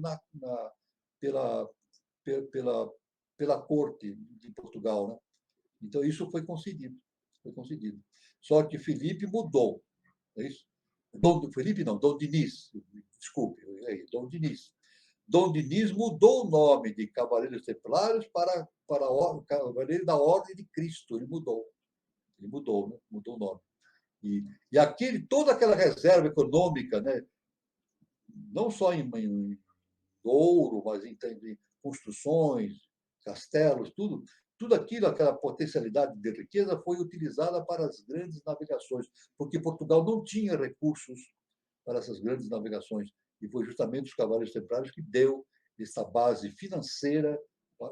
pela, pela, pela corte de Portugal, né? Então, isso foi concedido. Foi concedido. Só que Felipe mudou. É isso? Felipe não, Dom Dinis. Desculpe, Dom Dinis. Dom Dinis mudou o nome de Cavaleiros Templários para o Cavaleiro da Ordem de Cristo. Ele mudou, né? Mudou o nome. Toda aquela reserva econômica, né? Não só em ouro, mas em construções, castelos, tudo aquilo, aquela potencialidade de riqueza foi utilizada para as grandes navegações, porque Portugal não tinha recursos para essas grandes navegações. E foi justamente os Cavaleiros Templários que deu essa base financeira.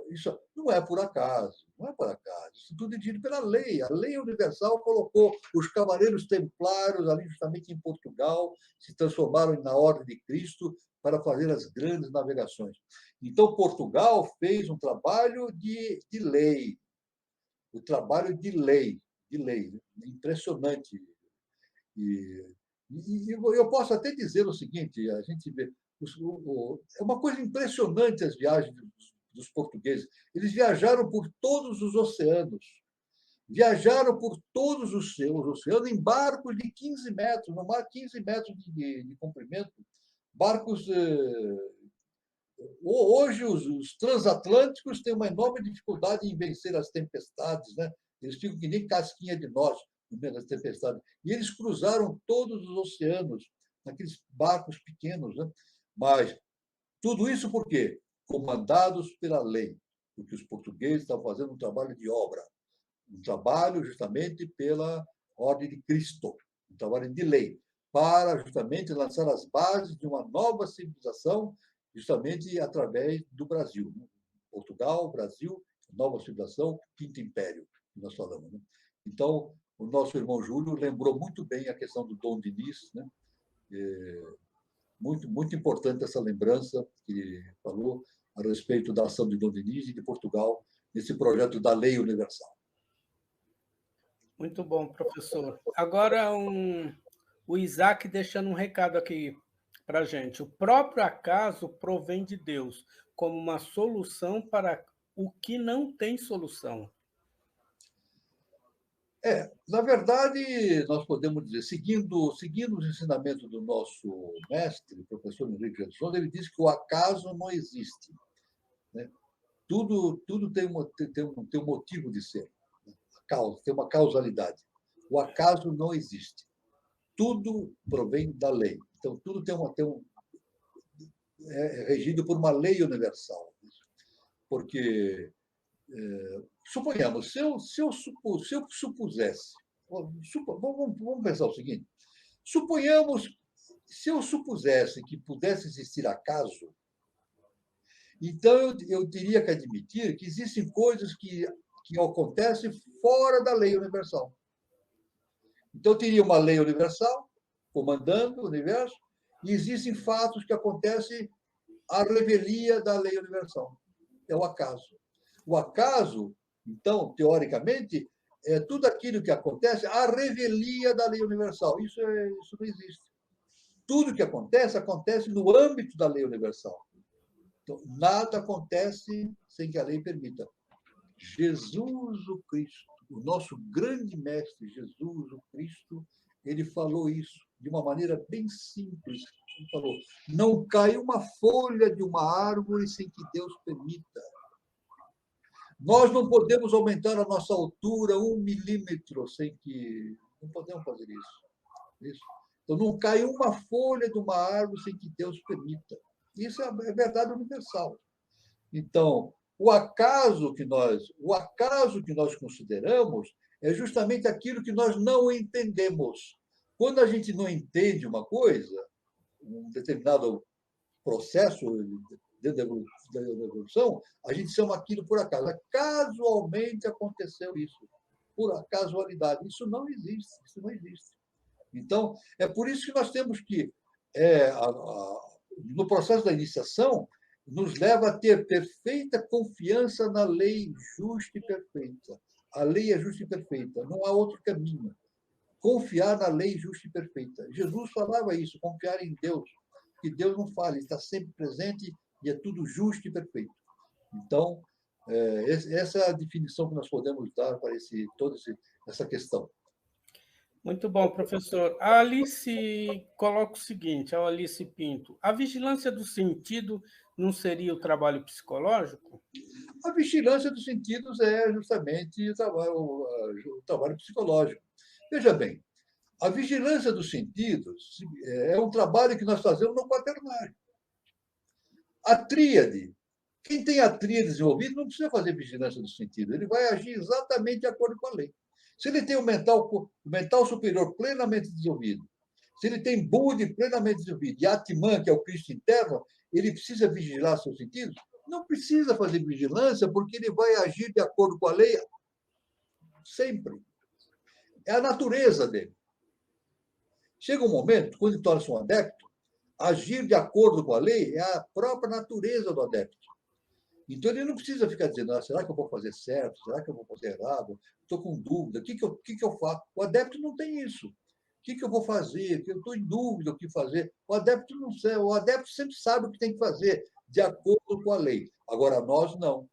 Isso não é por acaso, não é por acaso. Isso tudo é dito pela lei. A lei universal colocou os Cavaleiros Templários ali justamente em Portugal, se transformaram na Ordem de Cristo para fazer as grandes navegações. Então, Portugal fez um trabalho de lei, o trabalho de lei, impressionante. E, eu posso até dizer o seguinte: a gente vê, é uma coisa impressionante as viagens dos portugueses. Eles viajaram por todos os oceanos, viajaram por todos os oceanos em barcos de 15 metros, no mar 15 metros de comprimento, barcos. Hoje, os transatlânticos têm uma enorme dificuldade em vencer as tempestades, né? Eles ficam que nem casquinha de nós no meio das tempestades. E eles cruzaram todos os oceanos, naqueles barcos pequenos, né? Mas tudo isso por quê? Comandados pela lei, porque os portugueses estavam fazendo um trabalho de obra, um trabalho justamente pela ordem de Cristo, um trabalho de lei, para justamente lançar as bases de uma nova civilização, justamente através do Brasil. Né? Portugal, Brasil, nova civilização, Quinto Império, que nós falamos. Né? Então, o nosso irmão Júlio lembrou muito bem a questão do Dom Dinis, né? Muito, muito importante essa lembrança que falou a respeito da ação de Dom Dinis e de Portugal nesse projeto da Lei Universal. Muito bom, professor. Agora, o Isaac deixando um recado aqui para a gente. O próprio acaso provém de Deus como uma solução para o que não tem solução. Na verdade, nós podemos dizer, seguindo os ensinamentos do nosso mestre, o professor Henrique Jesus, ele diz que o acaso não existe, né? Tudo tem um motivo de ser, né? Tem uma causalidade. O acaso não existe. Tudo provém da lei. Então, tudo é regido por uma lei universal. Porque, suponhamos, se eu supusesse, vamos pensar o seguinte, suponhamos, se eu supusesse que pudesse existir acaso, então eu teria que admitir que existem coisas que acontecem fora da lei universal. Então, teria uma lei universal comandando o universo, e existem fatos que acontecem à revelia da lei universal. É o acaso. O acaso, então, teoricamente, é tudo aquilo que acontece à revelia da lei universal. Isso não existe. Tudo que acontece, acontece no âmbito da lei universal. Então, nada acontece sem que a lei permita. Jesus o Cristo, o nosso grande mestre Jesus o Cristo, ele falou isso de uma maneira bem simples. Ele falou: não cai uma folha de uma árvore sem que Deus permita. Nós não podemos aumentar a nossa altura 1 milímetro sem que. Não podemos fazer isso. Então, não cai uma folha de uma árvore sem que Deus permita. Isso é verdade universal. Então, o acaso que nós consideramos é justamente aquilo que nós não entendemos. Quando a gente não entende uma coisa, um determinado processo da evolução, a gente chama aquilo por acaso. Casualmente aconteceu isso, por casualidade. Isso não existe, isso não existe. Então, é por isso que nós temos que, no processo da iniciação, nos leva a ter perfeita confiança na lei justa e perfeita. A lei é justa e perfeita, não há outro caminho. Confiar na lei justa e perfeita. Jesus falava isso, confiar em Deus, que Deus não falha, está sempre presente e é tudo justo e perfeito. Então, essa é a definição que nós podemos dar para toda essa questão. Muito bom, professor. A Alice coloca o seguinte, a Alice Pinto: a vigilância do sentido não seria o trabalho psicológico? A vigilância dos sentidos é justamente o trabalho psicológico. Veja bem, a vigilância dos sentidos é um trabalho que nós fazemos no quaternário. A tríade, quem tem a tríade desenvolvida não precisa fazer vigilância dos sentidos, ele vai agir exatamente de acordo com a lei. Se ele tem o mental superior plenamente desenvolvido, se ele tem Budi plenamente desenvolvido e Atman, que é o Cristo interno, ele precisa vigilar seus sentidos? Não precisa fazer vigilância, porque ele vai agir de acordo com a lei sempre. É a natureza dele. Chega um momento, quando ele torna-se um adepto, agir de acordo com a lei é a própria natureza do adepto. Então, ele não precisa ficar dizendo: será que eu vou fazer certo? Será que eu vou fazer errado? Estou com dúvida. O que eu faço? O adepto não tem isso. O que eu vou fazer? Eu estou em dúvida o que fazer. O adepto não sabe. O adepto sempre sabe o que tem que fazer, de acordo com a lei. Agora, nós não.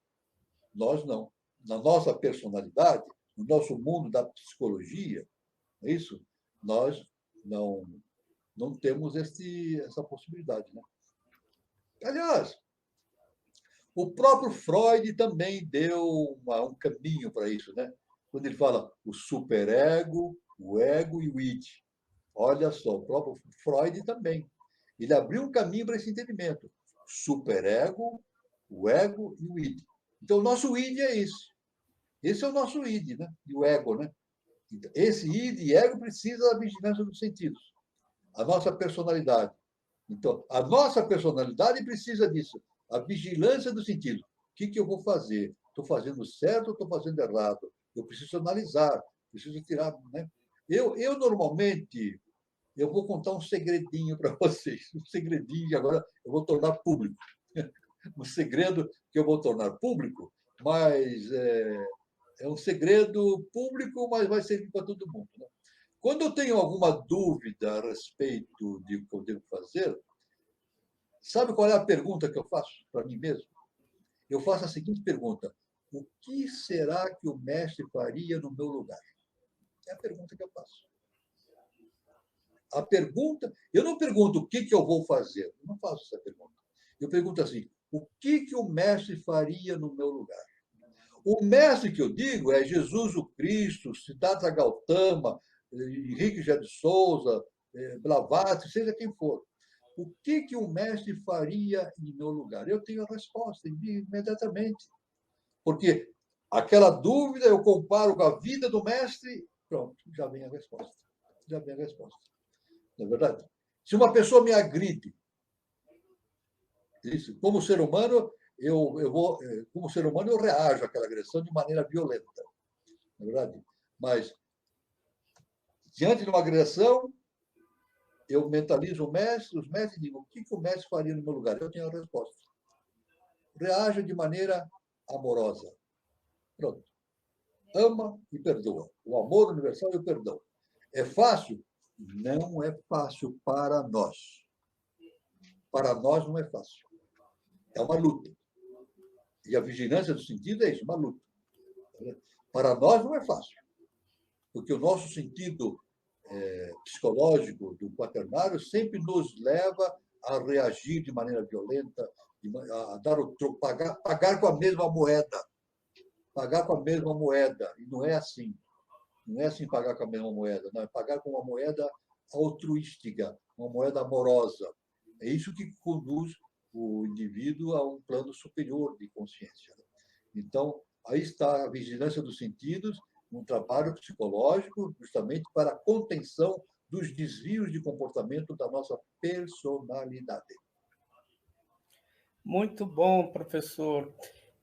Nós não. Na nossa personalidade, no nosso mundo da psicologia, é isso? Nós não temos essa possibilidade. Né? Aliás, o próprio Freud também deu um caminho para isso, né? Quando ele fala o superego, o ego e o id. Olha só, o próprio Freud também. Ele abriu um caminho para esse entendimento. Superego, o ego e o id. Então, o nosso id é isso. Esse é o nosso id, né? E o ego, né? Esse id e ego precisa da vigilância dos sentidos. A nossa personalidade. Então, a nossa personalidade precisa disso. A vigilância do sentido. O que eu vou fazer? Estou fazendo certo ou estou fazendo errado? Eu preciso analisar, preciso tirar. Né? Eu normalmente, eu vou contar um segredinho para vocês. Um segredinho que agora eu vou tornar público. Um segredo que eu vou tornar público, mas é um segredo público, mas vai servir para todo mundo. Né? Quando eu tenho alguma dúvida a respeito de o que eu devo fazer, sabe qual é a pergunta que eu faço para mim mesmo? eu faço a seguinte pergunta: o que será que o mestre faria no meu lugar? É a pergunta que eu faço. A pergunta, eu não pergunto o que eu vou fazer, eu não faço essa pergunta. Eu pergunto assim: o que o mestre faria no meu lugar? O mestre que eu digo é Jesus o Cristo, Siddhartha Gautama, Henrique José de Souza, Blavatsky, seja quem for. O que o mestre faria em meu lugar? Eu tenho a resposta imediatamente. Porque aquela dúvida eu comparo com a vida do mestre, pronto, já vem a resposta. Já vem a resposta. Não é verdade? Se uma pessoa me agride, como ser humano, como ser humano, eu reajo àquela agressão de maneira violenta. Não é verdade? Mas, diante de uma agressão, eu mentalizo os mestres e digo: o que o mestre faria no meu lugar? Eu tenho a resposta. Reaja de maneira amorosa. Pronto. Ama e perdoa. O amor universal e o perdão. É fácil? Não é fácil para nós. Para nós não é fácil. É uma luta. E a vigilância do sentido é isso, uma luta. Para nós não é fácil. Porque o nosso sentido psicológico do quaternário sempre nos leva a reagir de maneira violenta, a dar o troco, pagar com a mesma moeda. Pagar com a mesma moeda. E não é assim. Não é assim pagar com a mesma moeda, não, é pagar com uma moeda altruística, uma moeda amorosa. É isso que conduz o indivíduo a um plano superior de consciência. Então, aí está a vigilância dos sentidos, um trabalho psicológico justamente para a contenção dos desvios de comportamento da nossa personalidade. Muito bom, professor.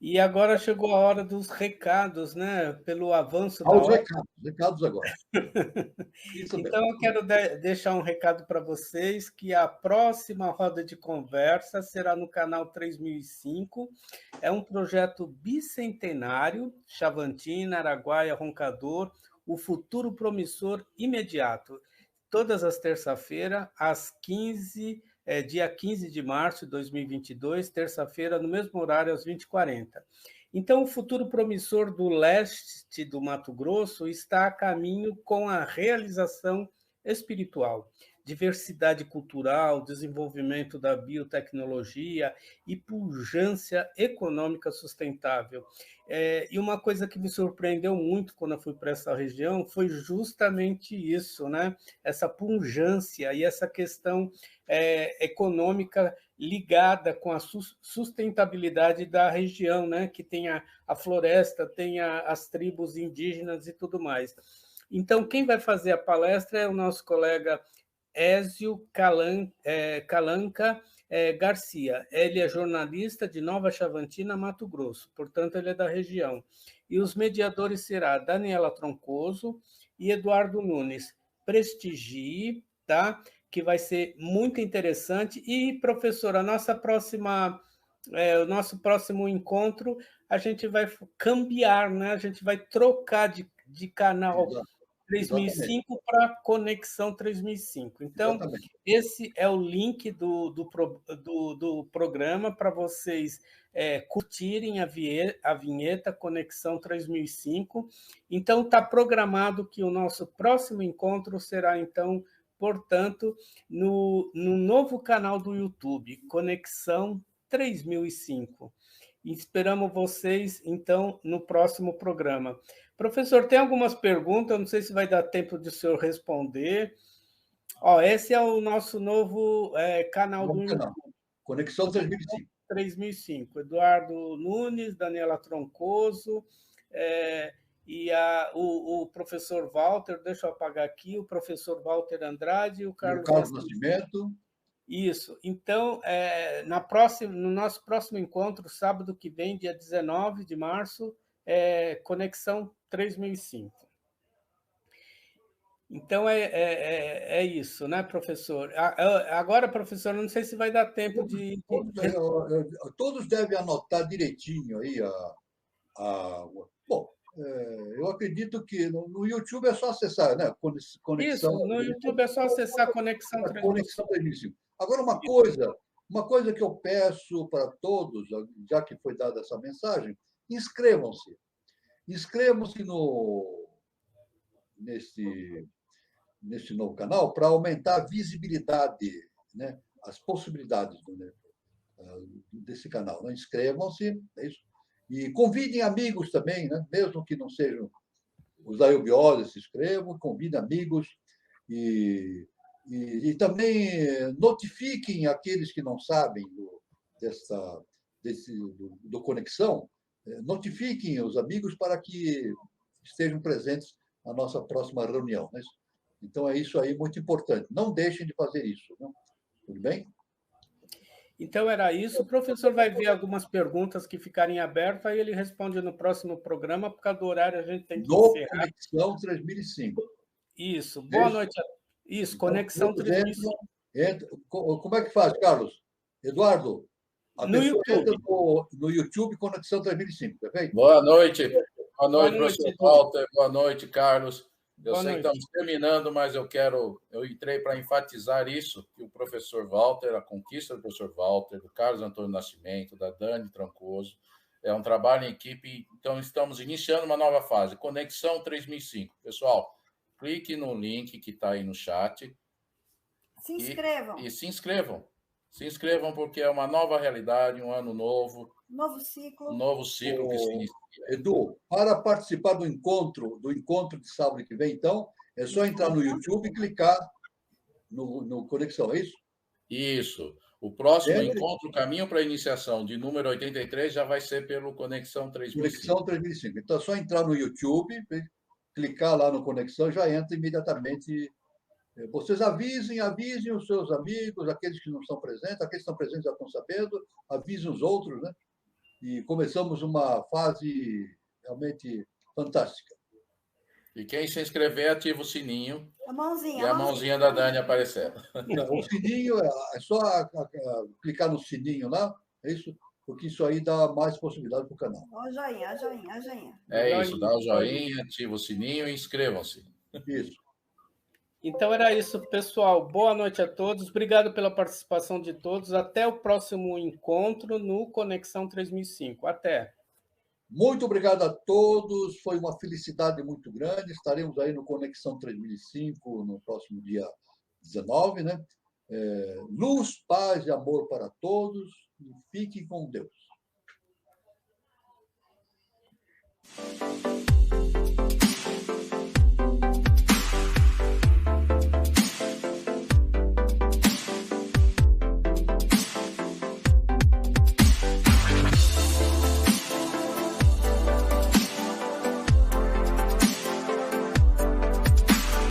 E agora chegou a hora dos recados, né? Pelo avanço da Aos hora. recados agora. Isso mesmo. Então, eu quero deixar um recado para vocês, que a próxima roda de conversa será no canal 3005. É um projeto bicentenário, Chavantina, Araguaia, Roncador, o futuro promissor imediato. Todas as terças-feiras, dia 15 de março de 2022, terça-feira, no mesmo horário, às 20h40. Então, o futuro promissor do leste do Mato Grosso está a caminho com a realização espiritual, diversidade cultural, desenvolvimento da biotecnologia e pujança econômica sustentável. E uma coisa que me surpreendeu muito quando eu fui para essa região foi justamente isso, né? Essa pujança e essa questão econômica ligada com a sustentabilidade da região, né? Que tem a floresta, tem as tribos indígenas e tudo mais. Então, quem vai fazer a palestra é o nosso colega Ézio Calanca Garcia. Ele é jornalista de Nova Chavantina, Mato Grosso, portanto, ele é da região. E os mediadores serão Daniela Troncoso e Eduardo Nunes. Prestigie, tá? Que vai ser muito interessante. E, professor, o nosso próximo encontro, a gente vai cambiar, né? A gente vai trocar de canal 3005 para Conexão 3005. Então, exatamente. Esse é o link do programa para vocês curtirem a vinheta Conexão 3005. Então, está programado que o nosso próximo encontro será, então, portanto, no novo canal do YouTube, Conexão 3005. Esperamos vocês, então, no próximo programa. Professor, tem algumas perguntas, não sei se vai dar tempo de o senhor responder. Esse é o nosso novo canal do YouTube. Conexão 3005. 3005. Eduardo Nunes, Daniela Troncoso, e o professor Walter, deixa eu apagar aqui, o professor Walter Andrade e o Carlos Nascimento. Isso. Então, no nosso próximo encontro, sábado que vem, dia 19 de março, Conexão 3005. Então, é isso, né, professor? Agora, professor, não sei se vai dar tempo de... Todos devem anotar direitinho aí Bom, eu acredito que no YouTube é só acessar, né? Conexão. Isso, no YouTube é só acessar Conexão 3005. Agora, uma coisa Uma coisa que eu peço para todos, já que foi dada essa mensagem, inscrevam-se. Inscrevam-se nesse novo canal para aumentar a visibilidade, né? As possibilidades desse canal. Né? Inscrevam-se, é isso? E convidem amigos também, né? Mesmo que não sejam os aiobioses, se inscrevam, convidem amigos e também notifiquem aqueles que não sabem do Conexão, notifiquem os amigos para que estejam presentes na nossa próxima reunião. Né? Então, é isso aí muito importante. Não deixem de fazer isso. Né? Tudo bem? Então, era isso. O professor vai ver algumas perguntas que ficarem abertas, aí ele responde no próximo programa, por causa do horário a gente tem que No encerrar. Conexão 3005. Isso. Boa noite. Isso, então, Conexão 3005. Como é que faz, Carlos? Eduardo, a no pessoa YouTube. entra no YouTube Conexão 3005, perfeito? Boa noite. Boa noite, Boa noite, professor Edu. Walter. Boa noite, Carlos. Eu Boa sei noite. que estamos terminando, mas eu entrei para enfatizar isso, que o professor Walter, a conquista do professor Walter, do Carlos Antônio Nascimento, da Dani Trancoso, é um trabalho em equipe, então estamos iniciando uma nova fase, Conexão 3005. Pessoal, clique no link que está aí no chat. Se inscrevam. E se inscrevam. Se inscrevam porque é uma nova realidade, um ano novo. Novo ciclo. Um novo ciclo que se inicia. Edu, para participar do encontro de sábado que vem, então, é só entrar no YouTube e clicar no Conexão, é isso? Isso. O próximo encontro, Caminho para a Iniciação, de número 83, já vai ser pelo Conexão 3005. Conexão 3005. Então, é só entrar no YouTube, clicar lá no Conexão, já entra imediatamente. Vocês avisem os seus amigos, aqueles que não estão presentes, aqueles que estão presentes já estão sabendo, avisem os outros, né? E começamos uma fase realmente fantástica. E quem se inscrever, ativa o sininho. A mãozinha. E a mãozinha da Dani aparecendo. O sininho, é só clicar no sininho lá, é isso? Porque isso aí dá mais possibilidade para o canal. Ó, joinha, joinha, joinha. É isso, dá o joinha, ativa o sininho e inscrevam-se. Isso. Então, era isso, pessoal. Boa noite a todos. Obrigado pela participação de todos. Até o próximo encontro no Conexão 3005. Até. Muito obrigado a todos. Foi uma felicidade muito grande. Estaremos aí no Conexão 3005 no próximo dia 19, né? Luz, paz e amor para todos. E fiquem com Deus.